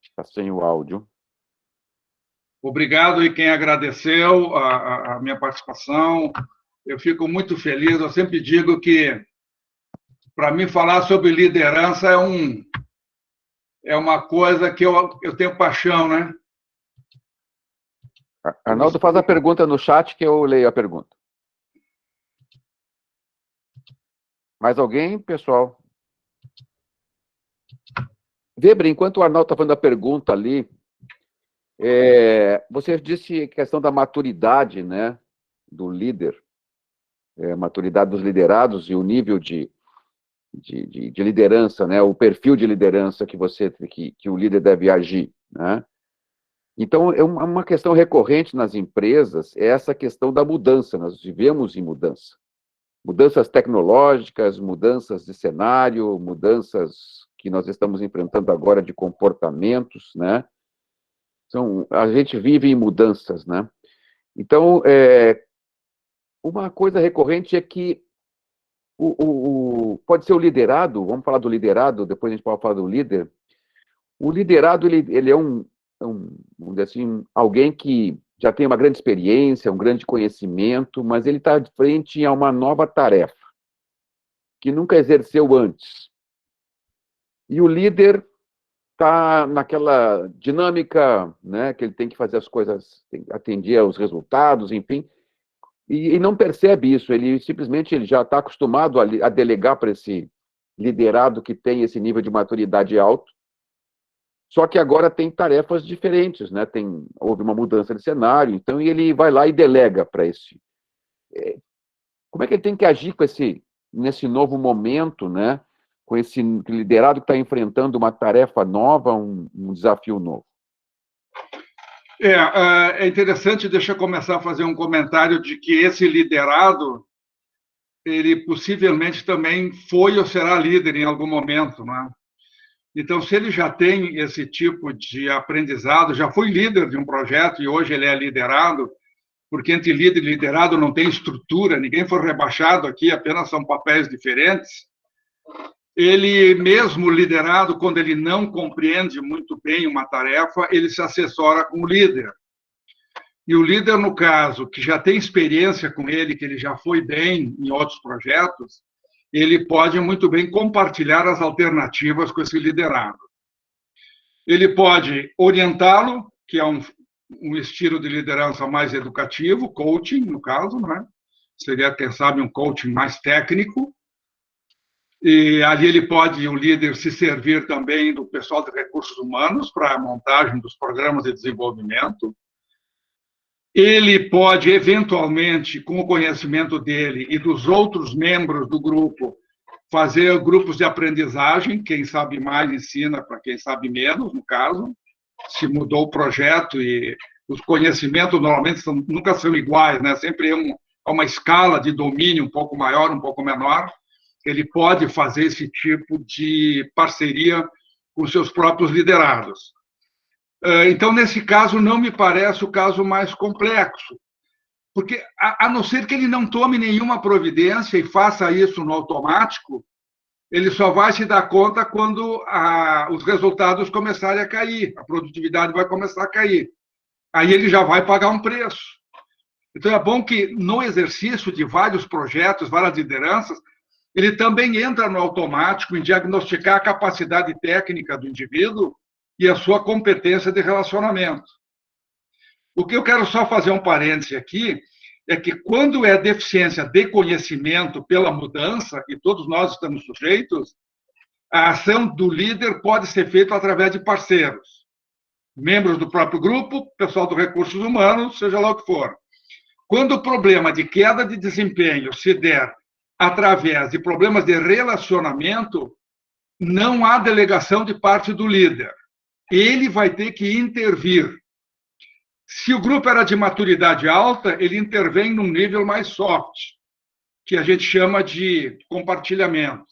Está sem o áudio. Obrigado, e quem agradeceu a minha participação. Eu fico muito feliz. Eu sempre digo que, para mim, falar sobre liderança é uma coisa que eu tenho paixão, né? Arnaldo, faz a pergunta no chat que eu leio a pergunta. Mais alguém, pessoal? Weber, enquanto o Arnaldo está fazendo a pergunta ali, você disse a questão da maturidade, né, do líder, maturidade dos liderados e o nível de liderança, né, o perfil de liderança que o líder deve agir, né? Então, uma questão recorrente nas empresas é essa questão da mudança. Nós vivemos em mudança. Mudanças tecnológicas, mudanças de cenário, mudanças que nós estamos enfrentando agora de comportamentos, né? Então, a gente vive em mudanças, né? Então, uma coisa recorrente é que pode ser o liderado, vamos falar do liderado, depois a gente pode falar do líder. O liderado, ele é vamos dizer assim, alguém que já tem uma grande experiência, um grande conhecimento, mas ele está de frente a uma nova tarefa, que nunca exerceu antes. E o líder está naquela dinâmica, né, que ele tem que fazer as coisas, tem que atender aos resultados, enfim, e não percebe isso, ele já está acostumado a delegar para esse liderado que tem esse nível de maturidade alto, só que agora tem tarefas diferentes, né? Houve uma mudança de cenário, então ele vai lá e delega para esse. Como é que ele tem que agir nesse novo momento, né? Com esse liderado que está enfrentando uma tarefa nova, um desafio novo? É interessante, deixa eu começar a fazer um comentário de que esse liderado, ele possivelmente também foi ou será líder em algum momento, né? Então, se ele já tem esse tipo de aprendizado, já foi líder de um projeto e hoje ele é liderado, porque entre líder e liderado não tem estrutura, ninguém foi rebaixado aqui, apenas são papéis diferentes. Ele mesmo liderado, quando ele não compreende muito bem uma tarefa, ele se assessora com o líder. E o líder, no caso, que já tem experiência com ele, que ele já foi bem em outros projetos, ele pode muito bem compartilhar as alternativas com esse liderado. Ele pode orientá-lo, que é um estilo de liderança mais educativo, coaching, no caso, né? Seria, quem sabe, um coaching mais técnico. E ali ele pode, o líder, se servir também do pessoal de recursos humanos para a montagem dos programas de desenvolvimento. Ele pode, eventualmente, com o conhecimento dele e dos outros membros do grupo, fazer grupos de aprendizagem, quem sabe mais ensina para quem sabe menos, no caso. Se mudou o projeto e os conhecimentos normalmente nunca são iguais, né? Sempre é uma escala de domínio um pouco maior, um pouco menor. Ele pode fazer esse tipo de parceria com seus próprios liderados. Então, nesse caso, não me parece o caso mais complexo, porque, a não ser que ele não tome nenhuma providência e faça isso no automático, ele só vai se dar conta quando os resultados começarem a cair, a produtividade vai começar a cair. Aí ele já vai pagar um preço. Então, é bom que, no exercício de vários projetos, várias lideranças, ele também entra no automático em diagnosticar a capacidade técnica do indivíduo e a sua competência de relacionamento. O que eu quero só fazer um parêntese aqui é que, quando é deficiência de conhecimento pela mudança, e todos nós estamos sujeitos, a ação do líder pode ser feita através de parceiros, membros do próprio grupo, pessoal dos recursos humanos, seja lá o que for. Quando o problema de queda de desempenho se der através de problemas de relacionamento, não há delegação de parte do líder. Ele vai ter que intervir. Se o grupo era de maturidade alta, ele intervém num nível mais soft, que a gente chama de compartilhamento.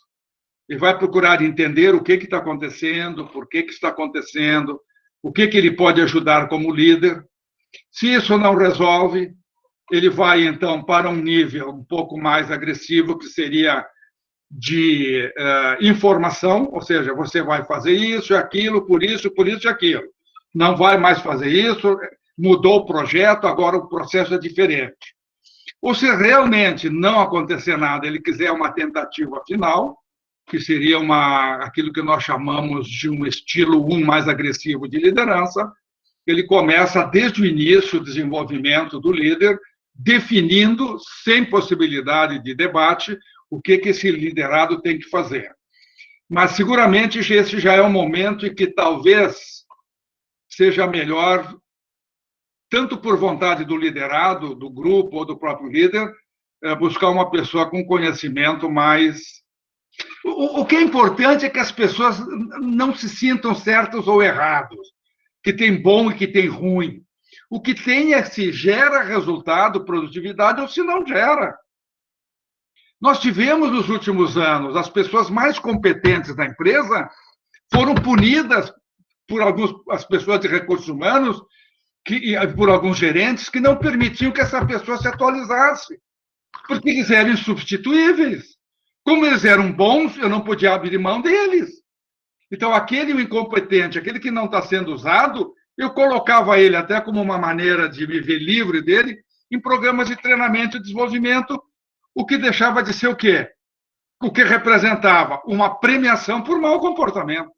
Ele vai procurar entender o que está acontecendo, por que está acontecendo, o que ele pode ajudar como líder. Se isso não resolve, ele vai, então, para um nível um pouco mais agressivo, que seria de informação, ou seja, você vai fazer isso e aquilo, por isso e aquilo. Não vai mais fazer isso, mudou o projeto, agora o processo é diferente. Ou se realmente não acontecer nada, ele quiser uma tentativa final, que seria aquilo que nós chamamos de um estilo 1 mais agressivo de liderança, ele começa desde o início o desenvolvimento do líder, definindo, sem possibilidade de debate, o que esse liderado tem que fazer. Mas, seguramente, esse já é um momento em que talvez seja melhor, tanto por vontade do liderado, do grupo ou do próprio líder, buscar uma pessoa com conhecimento mais... O que é importante é que as pessoas não se sintam certos ou errados, que tem bom e que tem ruim. O que tem é se gera resultado, produtividade, ou se não gera. Nós tivemos, nos últimos anos, as pessoas mais competentes da empresa foram punidas por as pessoas de recursos humanos, por alguns gerentes, que não permitiam que essa pessoa se atualizasse, porque eles eram insubstituíveis. Como eles eram bons, eu não podia abrir mão deles. Então, aquele incompetente, aquele que não está sendo usado, eu colocava ele, até como uma maneira de me ver livre dele, em programas de treinamento e desenvolvimento, o que deixava de ser o quê? O que representava uma premiação por mau comportamento.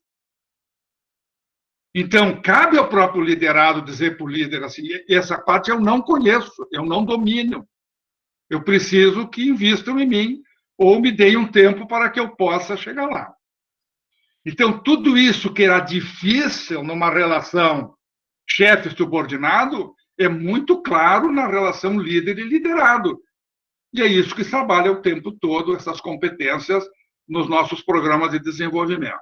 Então, cabe ao próprio liderado dizer para o líder assim, essa parte eu não conheço, eu não domino. Eu preciso que invistam em mim ou me deem um tempo para que eu possa chegar lá. Então, tudo isso que era difícil numa relação chefe-subordinado é muito claro na relação líder e liderado. E é isso que se trabalha o tempo todo, essas competências, nos nossos programas de desenvolvimento.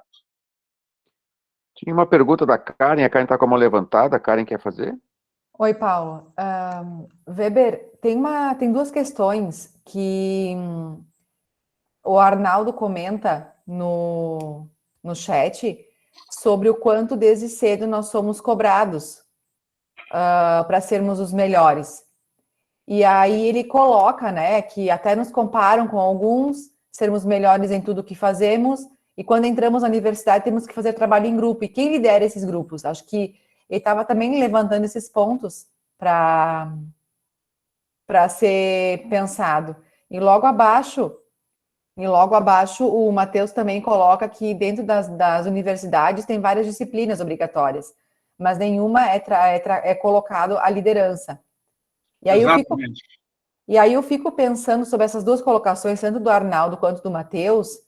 Tinha uma pergunta da Karen, a Karen está com a mão levantada, a Karen quer fazer? Oi, Paulo. Weber, tem duas questões que o Arnaldo comenta no chat sobre o quanto desde cedo nós somos cobrados para sermos os melhores. E aí ele coloca, né, que até nos comparam com alguns, sermos melhores em tudo que fazemos, e quando entramos na universidade temos que fazer trabalho em grupo. E quem lidera esses grupos? Acho que ele estava também levantando esses pontos para ser pensado. E logo abaixo, o Matheus também coloca que dentro das universidades tem várias disciplinas obrigatórias, mas nenhuma é colocado a liderança. E aí eu fico pensando sobre essas duas colocações, tanto do Arnaldo quanto do Matheus,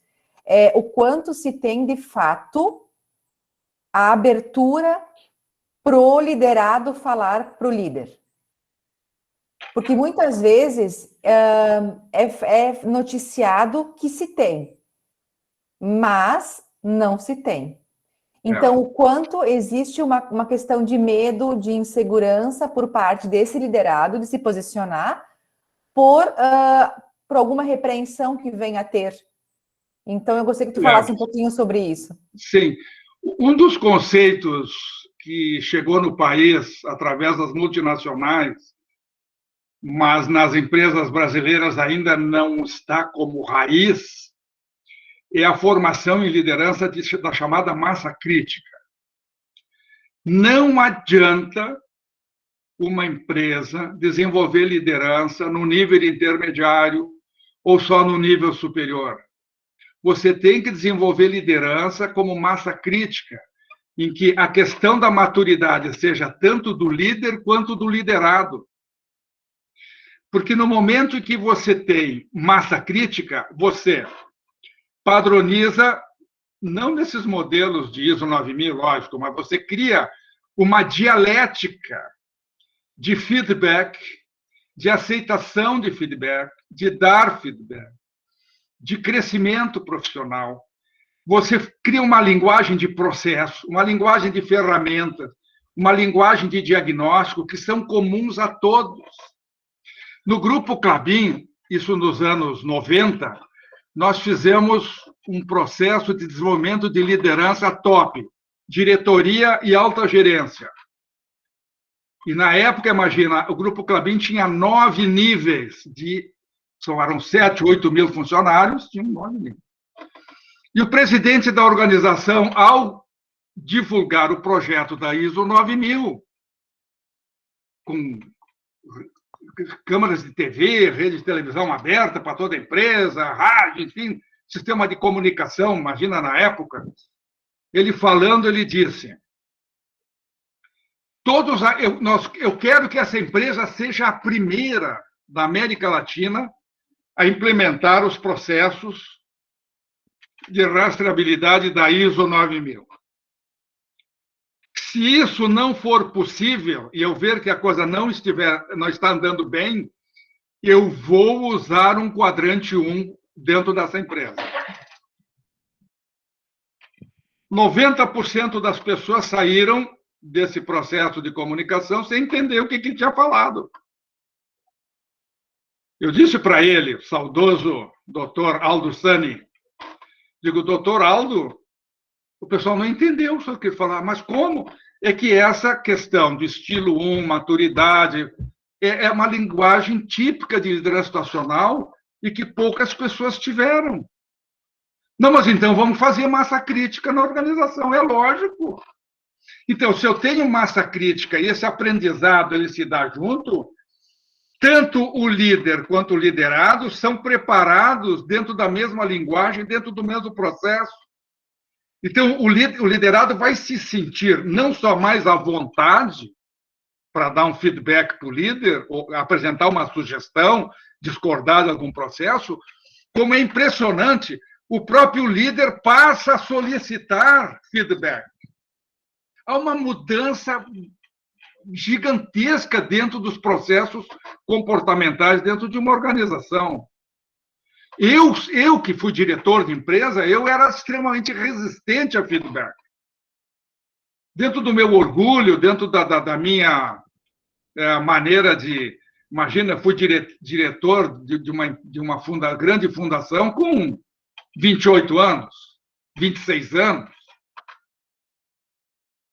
o quanto se tem, de fato, a abertura pro liderado falar pro líder. Porque muitas vezes é noticiado que se tem, mas não se tem. Então, o quanto existe uma questão de medo, de insegurança por parte desse liderado de se posicionar por alguma repreensão que venha a ter. Então, eu gostaria que tu falasse um pouquinho sobre isso. Sim. Um dos conceitos que chegou no país através das multinacionais, mas nas empresas brasileiras ainda não está como raiz, é a formação em liderança da chamada massa crítica. Não adianta uma empresa desenvolver liderança no nível intermediário ou só no nível superior. Você tem que desenvolver liderança como massa crítica, em que a questão da maturidade seja tanto do líder quanto do liderado. Porque no momento em que você tem massa crítica, você padroniza, não nesses modelos de ISO 9000, lógico, mas você cria uma dialética de feedback, de aceitação de feedback, de dar feedback, de crescimento profissional. Você cria uma linguagem de processo, uma linguagem de ferramentas, uma linguagem de diagnóstico que são comuns a todos. No Grupo Klabin, isso nos anos 90, nós fizemos um processo de desenvolvimento de liderança top, diretoria e alta gerência. E, na época, imagina, o Grupo Klabin tinha 9 níveis eram 7, 8 mil funcionários, tinham 9 níveis. E o presidente da organização, ao divulgar o projeto da ISO 9000, com câmeras de TV, rede de televisão aberta para toda a empresa, rádio, enfim, sistema de comunicação, imagina na época. Ele falando, ele disse: eu quero que essa empresa seja a primeira da América Latina a implementar os processos de rastreabilidade da ISO 9000. Se isso não for possível, e eu ver que a coisa não está andando bem, eu vou usar um quadrante 1 dentro dessa empresa. 90% das pessoas saíram desse processo de comunicação sem entender o que ele tinha falado. Eu disse para ele, saudoso doutor Aldo Sani, digo, doutor Aldo, o pessoal não entendeu o que ele falava, mas como? É que essa questão de estilo 1, maturidade, é uma linguagem típica de liderança situacional e que poucas pessoas tiveram. Não, mas então vamos fazer massa crítica na organização, é lógico. Então, se eu tenho massa crítica e esse aprendizado ele se dá junto, tanto o líder quanto o liderado são preparados dentro da mesma linguagem, dentro do mesmo processo. Então, o liderado vai se sentir não só mais à vontade para dar um feedback para o líder, ou apresentar uma sugestão, discordar de algum processo, como é impressionante, o próprio líder passa a solicitar feedback. Há uma mudança gigantesca dentro dos processos comportamentais dentro de uma organização. Eu que fui diretor de empresa, eu era extremamente resistente a feedback. Dentro do meu orgulho, dentro da minha maneira de... Imagina, fui diretor de uma grande fundação com 28 anos, 26 anos.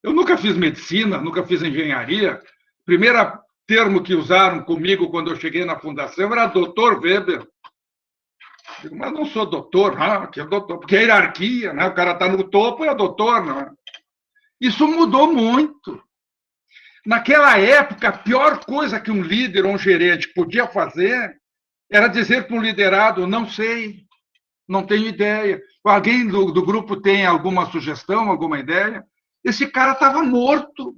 Eu nunca fiz medicina, nunca fiz engenharia. O primeiro termo que usaram comigo quando eu cheguei na fundação era doutor Weber. Eu digo, mas não sou doutor, não, que é doutor, porque é hierarquia, né? O cara está no topo, é doutor, não é? Isso mudou muito. Naquela época, a pior coisa que um líder ou um gerente podia fazer era dizer para um liderado, não sei, não tenho ideia. Alguém do grupo tem alguma sugestão, alguma ideia? Esse cara estava morto.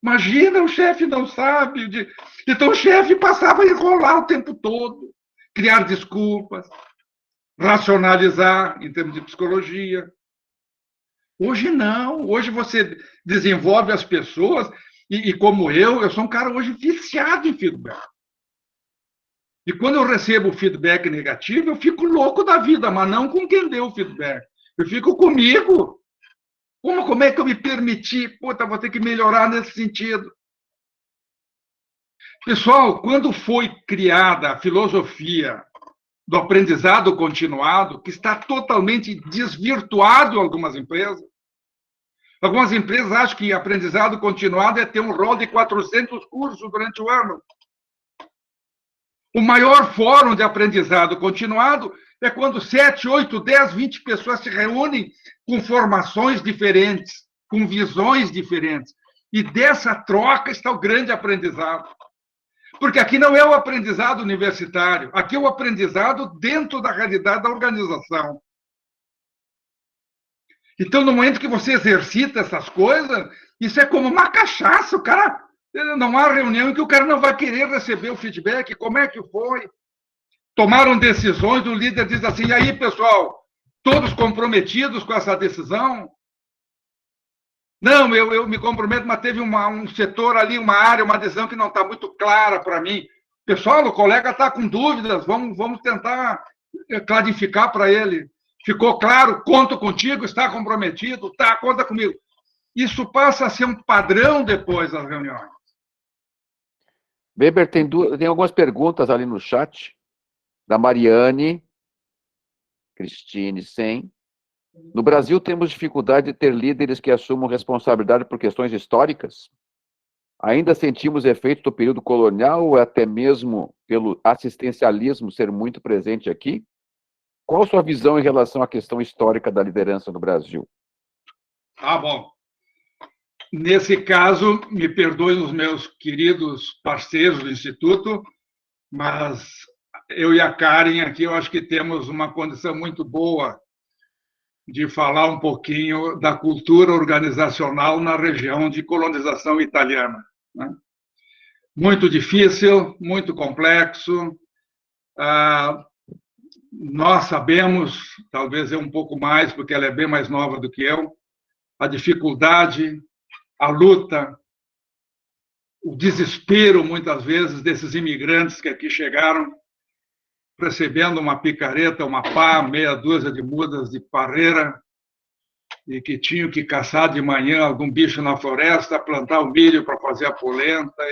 Imagina, o chefe não sabe. Então, o chefe passava a enrolar o tempo todo, criar desculpas, racionalizar, em termos de psicologia. Hoje não. Hoje você desenvolve as pessoas, e como eu sou um cara hoje viciado em feedback. E quando eu recebo feedback negativo, eu fico louco da vida, mas não com quem deu o feedback. Eu fico comigo. Como é que eu me permiti? Puta, vou ter que melhorar nesse sentido. Pessoal, quando foi criada a filosofia do aprendizado continuado, que está totalmente desvirtuado em algumas empresas. Algumas empresas acham que aprendizado continuado é ter um rol de 400 cursos durante o ano. O maior fórum de aprendizado continuado é quando 7, 8, 10, 20 pessoas se reúnem com formações diferentes, com visões diferentes. E dessa troca está o grande aprendizado. Porque aqui não é o aprendizado universitário, aqui é o aprendizado dentro da realidade da organização. Então, no momento que você exercita essas coisas, isso é como uma cachaça. O cara, não há reunião em que o cara não vai querer receber o feedback. Como é que foi? Tomaram decisões, o líder diz assim, e aí, pessoal, todos comprometidos com essa decisão? Não, eu me comprometo, mas teve um setor ali, uma área, uma decisão que não está muito clara para mim. Pessoal, o colega está com dúvidas, vamos tentar clarificar para ele. Ficou claro? Conto contigo, está comprometido? Tá, conta comigo. Isso passa a ser um padrão depois das reuniões. Weber, tem algumas perguntas ali no chat, da Mariane Cristine Sen. No Brasil, temos dificuldade de ter líderes que assumam responsabilidade por questões históricas? Ainda sentimos efeitos do período colonial ou até mesmo pelo assistencialismo ser muito presente aqui? Qual a sua visão em relação à questão histórica da liderança no Brasil? Bom. Nesse caso, me perdoem os meus queridos parceiros do Instituto, mas eu e a Karen aqui, eu acho que temos uma condição muito boa de falar um pouquinho da cultura organizacional na região de colonização italiana. Né? Muito difícil, muito complexo. Nós sabemos, talvez eu um pouco mais, porque ela é bem mais nova do que eu, a dificuldade, a luta, o desespero, muitas vezes, desses imigrantes que aqui chegaram, recebendo uma picareta, uma pá, meia dúzia de mudas de parreira, e que tinham que caçar de manhã algum bicho na floresta, plantar o milho para fazer a polenta,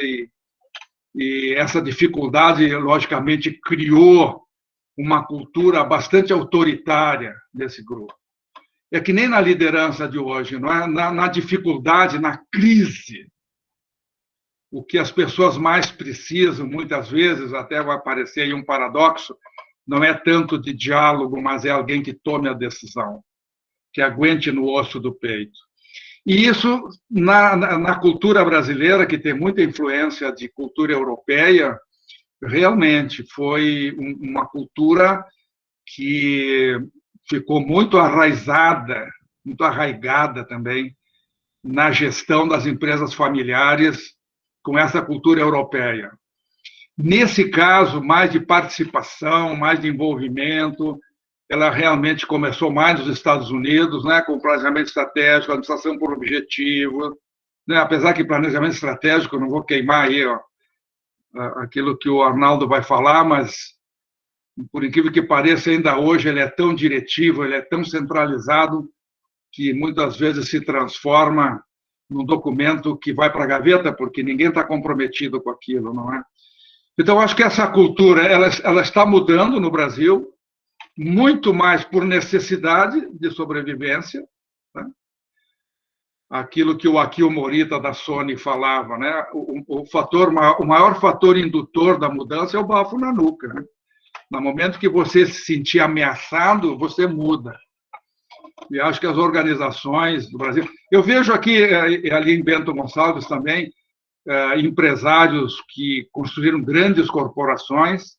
e essa dificuldade, logicamente, criou uma cultura bastante autoritária desse grupo. É que nem na liderança de hoje, não é? Na dificuldade, na crise, o que as pessoas mais precisam, muitas vezes, até vai parecer aí um paradoxo, não é tanto de diálogo, mas é alguém que tome a decisão, que aguente no osso do peito. E isso, na cultura brasileira, que tem muita influência de cultura europeia, realmente foi uma cultura que ficou muito arraigada também na gestão das empresas familiares com essa cultura europeia. Nesse caso, mais de participação, mais de envolvimento, ela realmente começou mais nos Estados Unidos, né, com planejamento estratégico, administração por objetivo, né, apesar que planejamento estratégico, eu não vou queimar aí aquilo que o Arnaldo vai falar, mas, por incrível que pareça, ainda hoje ele é tão diretivo, ele é tão centralizado, que muitas vezes se transforma num documento que vai para a gaveta, porque ninguém está comprometido com aquilo, não é? Então, acho que essa cultura ela está mudando no Brasil, muito mais por necessidade de sobrevivência. Né? aquilo que o Akio Morita da Sony falava, né? O maior fator indutor da mudança é o bafo na nuca, né? No momento que você se sentir ameaçado, você muda. E acho que as organizações do Brasil... Eu vejo aqui, ali em Bento Gonçalves também, empresários que construíram grandes corporações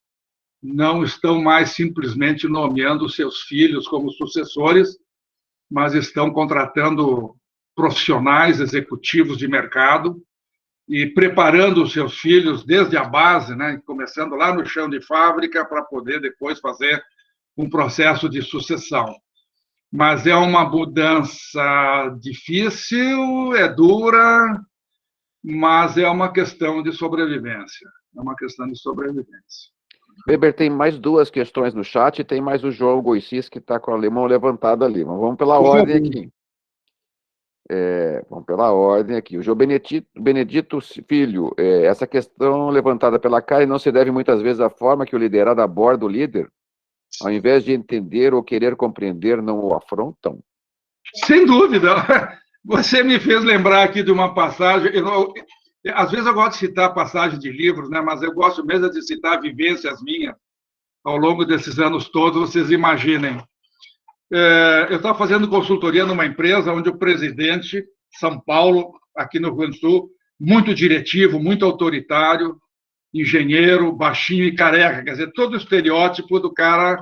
não estão mais simplesmente nomeando seus filhos como sucessores, mas estão contratando profissionais, executivos de mercado e preparando os seus filhos desde a base, né, começando lá no chão de fábrica, para poder depois fazer um processo de sucessão. Mas é uma mudança difícil, é dura, mas é uma questão de sobrevivência. É uma questão de sobrevivência. Weber, tem mais duas questões no chat e tem mais o João Goicis, que está com a mão levantada ali. Mas vamos pela ordem aqui. Vamos pela ordem aqui. O João Benedito Filho, essa questão levantada pela Karen não se deve muitas vezes à forma que o liderado aborda o líder? Ao invés de entender ou querer compreender, não o afrontam? Sem dúvida. Você me fez lembrar aqui de uma passagem. Às vezes eu gosto de citar passagem de livros, né? Mas eu gosto mesmo de citar vivências minhas ao longo desses anos todos. Vocês imaginem. Eu estava fazendo consultoria numa empresa onde o presidente, São Paulo, aqui no Rio Grande do Sul, muito diretivo, muito autoritário, engenheiro, baixinho e careca, quer dizer, todo o estereótipo do cara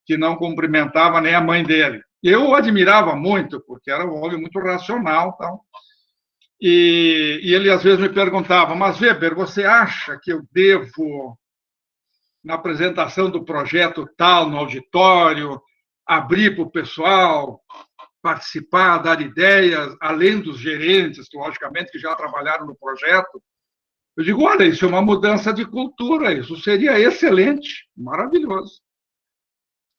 que não cumprimentava nem a mãe dele. Eu o admirava muito, porque era um homem muito racional. Tal. E ele, às vezes, me perguntava, mas, Weber, você acha que eu devo, na apresentação do projeto tal, no auditório, abrir para o pessoal participar, dar ideias, além dos gerentes, logicamente, que já trabalharam no projeto? Eu digo, olha, isso é uma mudança de cultura, isso seria excelente, maravilhoso.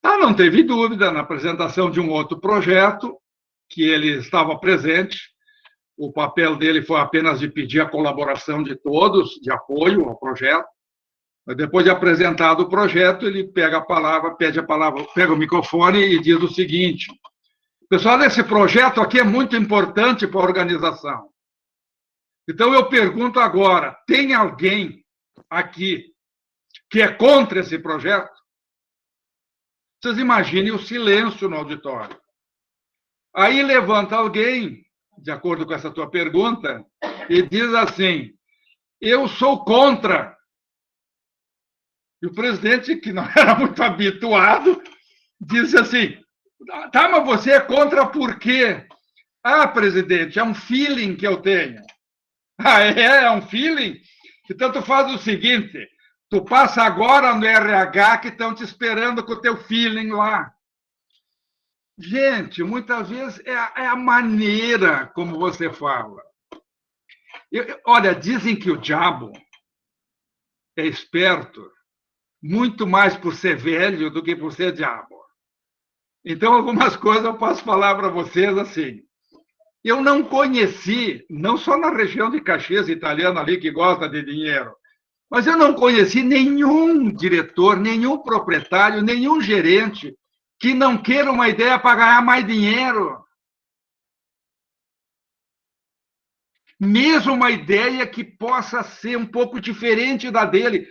Não teve dúvida, na apresentação de um outro projeto, que ele estava presente, o papel dele foi apenas de pedir a colaboração de todos, de apoio ao projeto. Mas depois de apresentado o projeto, ele pega a palavra, pega o microfone e diz o seguinte: pessoal, esse projeto aqui é muito importante para a organização. Então, eu pergunto agora, tem alguém aqui que é contra esse projeto? Vocês imaginem o silêncio no auditório. Aí levanta alguém, de acordo com essa tua pergunta, e diz assim, eu sou contra. E o presidente, que não era muito habituado, disse assim, tá, mas você é contra por quê? Ah, presidente, é um feeling que eu tenho. Ah, é um feeling? Então, tu faz o seguinte, tu passa agora no RH que estão te esperando com o teu feeling lá. Gente, muitas vezes é a maneira como você fala. Olha, dizem que o diabo é esperto muito mais por ser velho do que por ser diabo. Então, algumas coisas eu posso falar para vocês assim. Eu não conheci, não só na região de Caxias, italiano ali que gosta de dinheiro, mas eu não conheci nenhum diretor, nenhum proprietário, nenhum gerente que não queira uma ideia para ganhar mais dinheiro. Mesmo uma ideia que possa ser um pouco diferente da dele.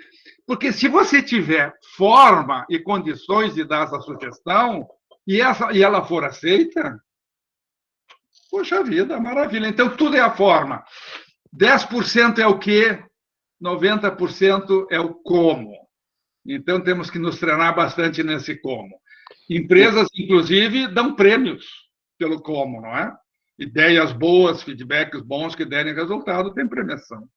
Porque se você tiver forma e condições de dar essa sugestão, e ela for aceita, poxa vida, maravilha. Então, tudo é a forma. 10% é o quê? 90% é o como. Então, temos que nos treinar bastante nesse como. Empresas, inclusive, dão prêmios pelo como, não é? Ideias boas, feedbacks bons que derem resultado, tem premiação.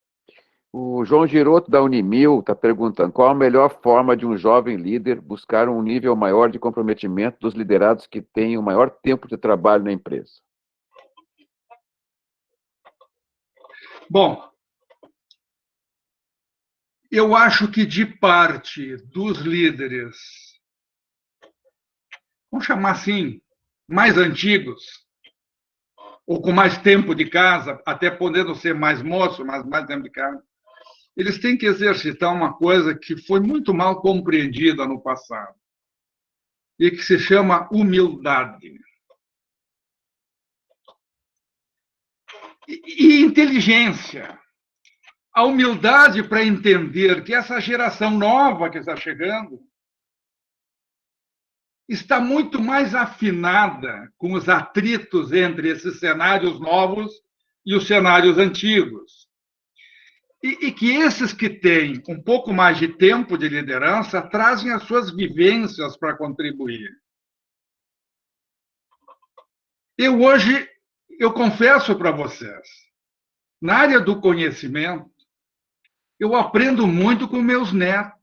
O João Giroto, da Unimil, está perguntando qual a melhor forma de um jovem líder buscar um nível maior de comprometimento dos liderados que têm o maior tempo de trabalho na empresa? Bom, eu acho que de parte dos líderes, vamos chamar assim, mais antigos, ou com mais tempo de casa, até podendo ser mais moço, mas mais tempo de casa, eles têm que exercitar uma coisa que foi muito mal compreendida no passado e que se chama humildade. e inteligência. A humildade para entender que essa geração nova que está chegando está muito mais afinada com os atritos entre esses cenários novos e os cenários antigos. E que esses que têm um pouco mais de tempo de liderança trazem as suas vivências para contribuir. Eu confesso para vocês, na área do conhecimento, eu aprendo muito com meus netos.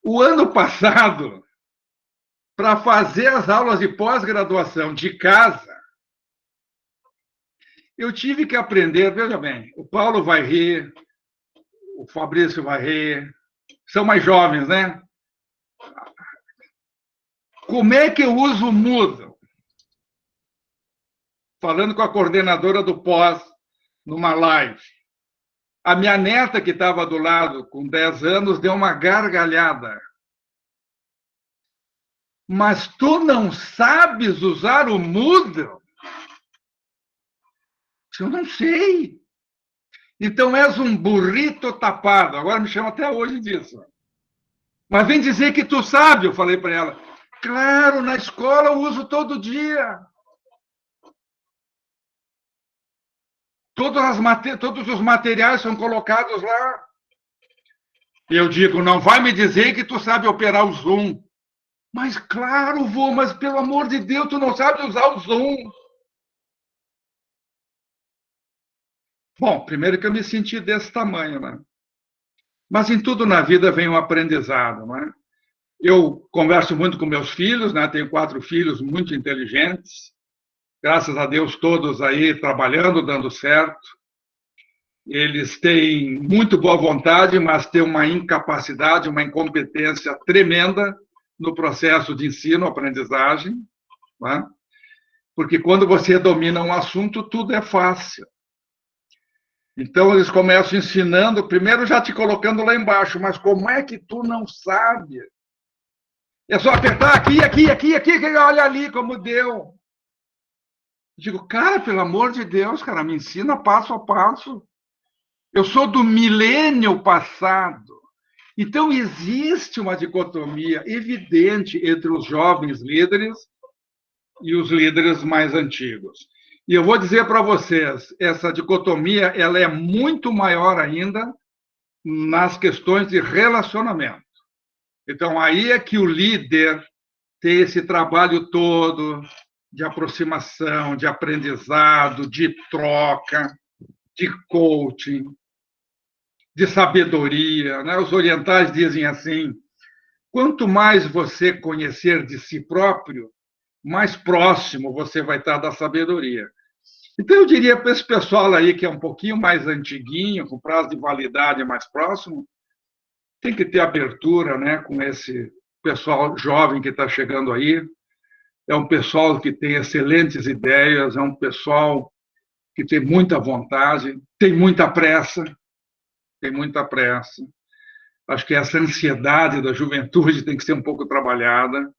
O ano passado, para fazer as aulas de pós-graduação de casa, eu tive que aprender, veja bem, o Paulo vai rir, o Fabrício vai rir, são mais jovens, né? Como é que eu uso o Moodle? Falando com a coordenadora do pós, numa live. A minha neta, que estava do lado, com 10 anos, deu uma gargalhada. Mas tu não sabes usar o Moodle? Eu não sei. Então és um burrito tapado. Agora me chama até hoje disso. Mas vem dizer que tu sabe, eu falei para ela. Claro, na escola eu uso todo dia. Todos os materiais são colocados lá. Eu digo, não vai me dizer que tu sabe operar o Zoom. Mas claro, vô, mas pelo amor de Deus, tu não sabe usar o Zoom. Bom, primeiro que eu me senti desse tamanho, né? Mas em tudo na vida vem um aprendizado, né? Eu converso muito com meus filhos, né? Tenho 4 filhos muito inteligentes. Graças a Deus, todos aí trabalhando, dando certo. Eles têm muito boa vontade, mas têm uma incapacidade, uma incompetência tremenda no processo de ensino-aprendizagem, né? Porque quando você domina um assunto, tudo é fácil. Então, eles começam ensinando, primeiro já te colocando lá embaixo, mas como é que tu não sabe? É só apertar aqui, olha ali como deu. Digo, cara, pelo amor de Deus, cara, me ensina passo a passo. Eu sou do milênio passado. Então, existe uma dicotomia evidente entre os jovens líderes e os líderes mais antigos. E eu vou dizer para vocês, essa dicotomia ela é muito maior ainda nas questões de relacionamento. Então, aí é que o líder tem esse trabalho todo de aproximação, de aprendizado, de troca, de coaching, de sabedoria, né? Os orientais dizem assim, quanto mais você conhecer de si próprio, mais próximo você vai estar da sabedoria. Então, eu diria para esse pessoal aí que é um pouquinho mais antiguinho, com prazo de validade mais próximo, tem que ter abertura, né, com esse pessoal jovem que está chegando aí. É um pessoal que tem excelentes ideias, é um pessoal que tem muita vontade, tem muita pressa. Acho que essa ansiedade da juventude tem que ser um pouco trabalhada.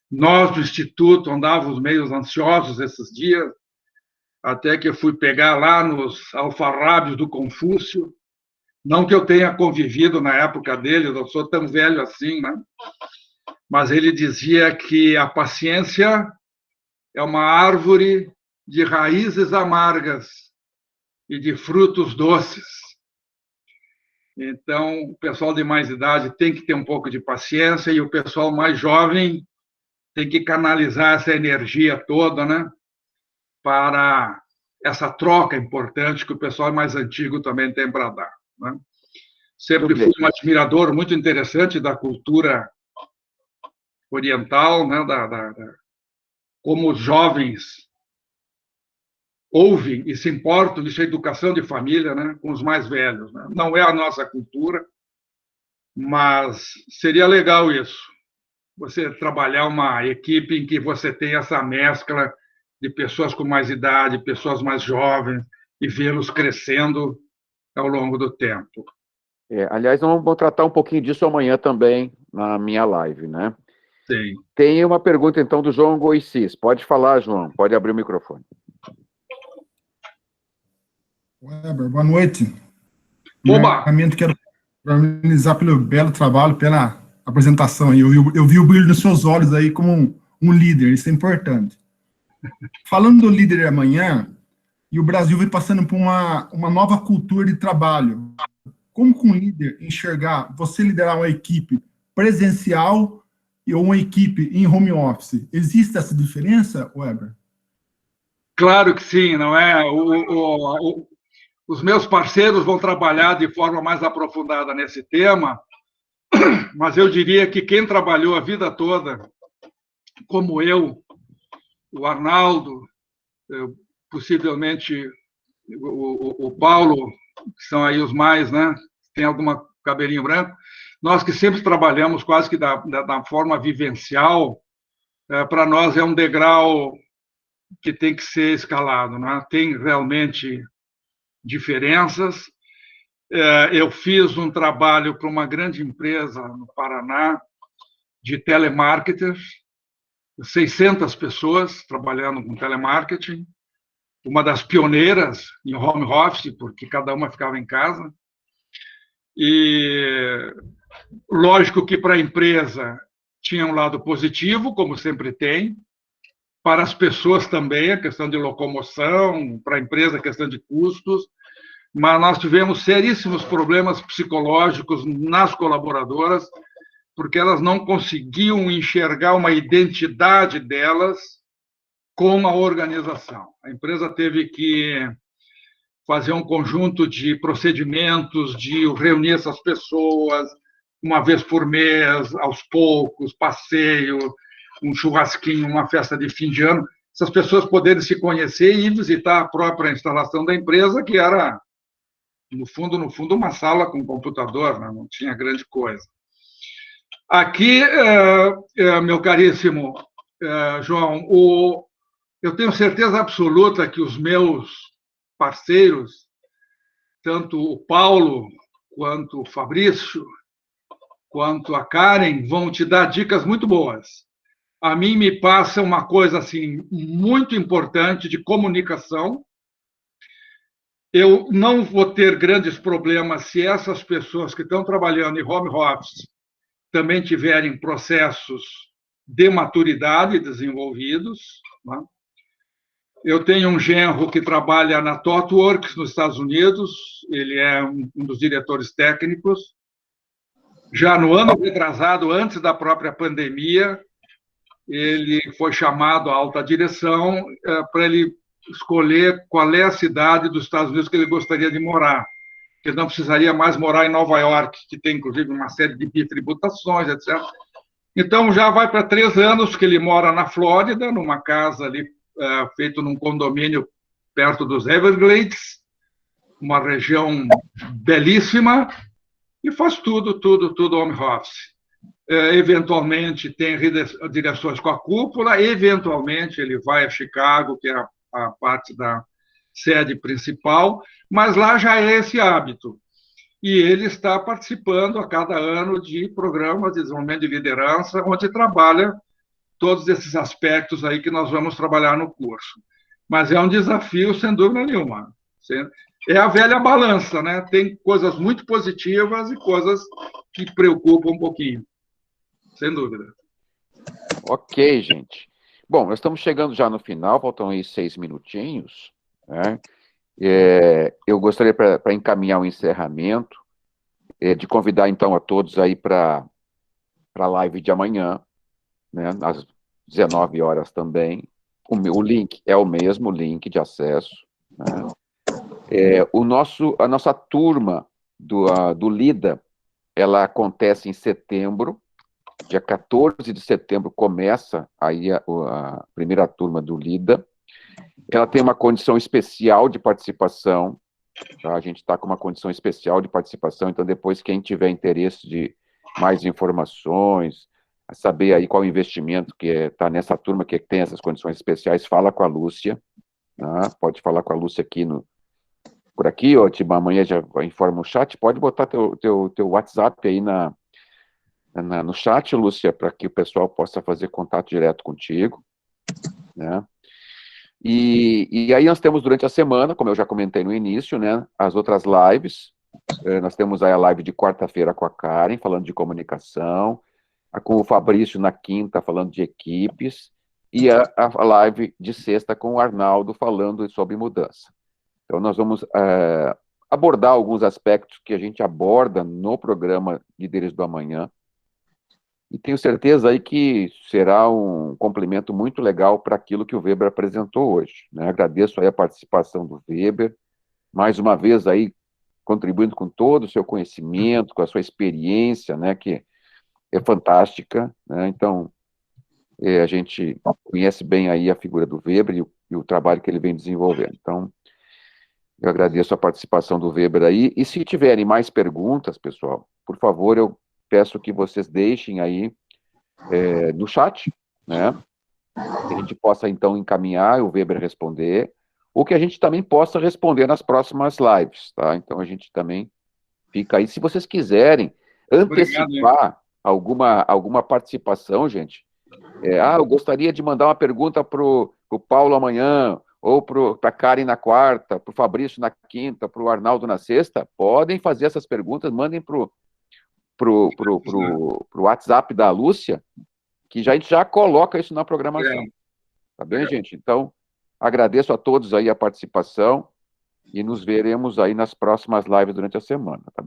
Nós, do Instituto, andávamos meio ansiosos esses dias, até que eu fui pegar lá nos alfarrábios do Confúcio. Não que eu tenha convivido na época dele, eu não sou tão velho assim, né? Mas ele dizia que a paciência é uma árvore de raízes amargas e de frutos doces. Então, o pessoal de mais idade tem que ter um pouco de paciência e o pessoal mais jovem tem que canalizar essa energia toda, né, para essa troca importante que o pessoal mais antigo também tem para dar, né? Sempre fui um admirador muito interessante da cultura oriental, né, como os jovens ouvem e se importam de sua educação de família, né, com os mais velhos, né? Não é a nossa cultura, mas seria legal isso. Você trabalhar uma equipe em que você tem essa mescla de pessoas com mais idade, pessoas mais jovens, e vê-los crescendo ao longo do tempo. Aliás, nós vamos tratar um pouquinho disso amanhã também na minha live, né? Sim. Tem uma pergunta, então, do João Goicis. Pode falar, João. Pode abrir o microfone. Weber, boa noite. Oba! Primeiramente, quero parabenizar pelo belo trabalho, pela apresentação. Eu vi o brilho nos seus olhos aí como um líder, isso é importante. Falando do líder amanhã, e o Brasil vem passando por uma nova cultura de trabalho. Como com um líder enxergar você liderar uma equipe presencial ou uma equipe em home office? Existe essa diferença, Weber? Claro que sim, não é? Os meus parceiros vão trabalhar de forma mais aprofundada nesse tema, mas eu diria que quem trabalhou a vida toda, como eu, o Arnaldo, possivelmente o Paulo, que são aí os mais, né? Tem algum cabelinho branco, nós que sempre trabalhamos quase que da forma vivencial, para nós é um degrau que tem que ser escalado, né? Tem realmente diferenças. Eu fiz um trabalho para uma grande empresa no Paraná de telemarketers, 600 pessoas trabalhando com telemarketing, uma das pioneiras em home office, porque cada uma ficava em casa. E lógico que para a empresa tinha um lado positivo, como sempre tem, para as pessoas também, a questão de locomoção, para a empresa, a questão de custos, mas nós tivemos seríssimos problemas psicológicos nas colaboradoras, porque elas não conseguiam enxergar uma identidade delas com a organização. A empresa teve que fazer um conjunto de procedimentos, de reunir essas pessoas uma vez por mês, aos poucos, passeio, um churrasquinho, uma festa de fim de ano, essas pessoas poderem se conhecer e ir visitar a própria instalação da empresa, que era, no fundo, uma sala com computador, né? Não tinha grande coisa. Aqui, meu caríssimo João, eu tenho certeza absoluta que os meus parceiros, tanto o Paulo, quanto o Fabrício, quanto a Karen, vão te dar dicas muito boas. A mim me passa uma coisa assim muito importante de comunicação. Eu não vou ter grandes problemas se essas pessoas que estão trabalhando em home office também tiverem processos de maturidade desenvolvidos, né? Eu tenho um genro que trabalha na ThoughtWorks, nos Estados Unidos, ele é um dos diretores técnicos. Já no ano retrasado, antes da própria pandemia, ele foi chamado à alta direção para ele escolher qual é a cidade dos Estados Unidos que ele gostaria de morar. Que ele não precisaria mais morar em Nova York, que tem, inclusive, uma série de bitributações, etc. Então, já vai para 3 anos que ele mora na Flórida, numa casa ali, feito num condomínio perto dos Everglades, uma região belíssima, e faz tudo home office. Eventualmente tem direções com a cúpula, eventualmente ele vai a Chicago, que é a parte da sede principal, mas lá já é esse hábito. E ele está participando a cada ano de programas de desenvolvimento de liderança, onde trabalha todos esses aspectos aí que nós vamos trabalhar no curso. Mas é um desafio, sem dúvida nenhuma. É a velha balança, né? Tem coisas muito positivas e coisas que preocupam um pouquinho. Sem dúvida. Ok, gente. Bom, nós estamos chegando já no final, faltam aí 6 minutinhos, né? Eu gostaria, para encaminhar o encerramento, de convidar, então, a todos aí para a live de amanhã, né, às 19 horas também. O link é o mesmo, link de acesso, né? A nossa turma do LIDA, ela acontece em setembro, dia 14 de setembro começa aí a primeira turma do LIDA. Ela tem uma condição especial de participação, tá? A gente está com uma condição especial de participação, então depois quem tiver interesse de mais informações, saber aí qual investimento que está nessa turma que tem essas condições especiais, fala com a Lúcia, tá? Pode falar com a Lúcia aqui por aqui, ou amanhã já informa o chat, pode botar teu WhatsApp aí no chat, Lúcia, para que o pessoal possa fazer contato direto contigo, né? E aí nós temos durante a semana, como eu já comentei no início, né, as outras lives. Nós temos aí a live de quarta-feira com a Karen, falando de comunicação, com o Fabrício na quinta, falando de equipes, e a live de sexta com o Arnaldo, falando sobre mudança. Então, nós vamos abordar alguns aspectos que a gente aborda no programa Líderes do Amanhã, e tenho certeza aí que será um complemento muito legal para aquilo que o Weber apresentou hoje, né? Agradeço aí a participação do Weber, mais uma vez aí contribuindo com todo o seu conhecimento, com a sua experiência, né, que é fantástica, né? Então, a gente conhece bem aí a figura do Weber e o trabalho que ele vem desenvolvendo. Então, eu agradeço a participação do Weber aí, e se tiverem mais perguntas, pessoal, por favor, eu peço que vocês deixem aí no chat, né, que a gente possa, então, encaminhar, o Weber responder, ou que a gente também possa responder nas próximas lives, tá? Então, a gente também fica aí. Se vocês quiserem antecipar alguma participação, gente, eu gostaria de mandar uma pergunta para o Paulo amanhã, ou para a Karen na quarta, para o Fabrício na quinta, para o Arnaldo na sexta, podem fazer essas perguntas, mandem para o WhatsApp da Lúcia, que a gente já coloca isso na programação. Tá bem, gente? Então, agradeço a todos aí a participação e nos veremos aí nas próximas lives durante a semana, tá bem?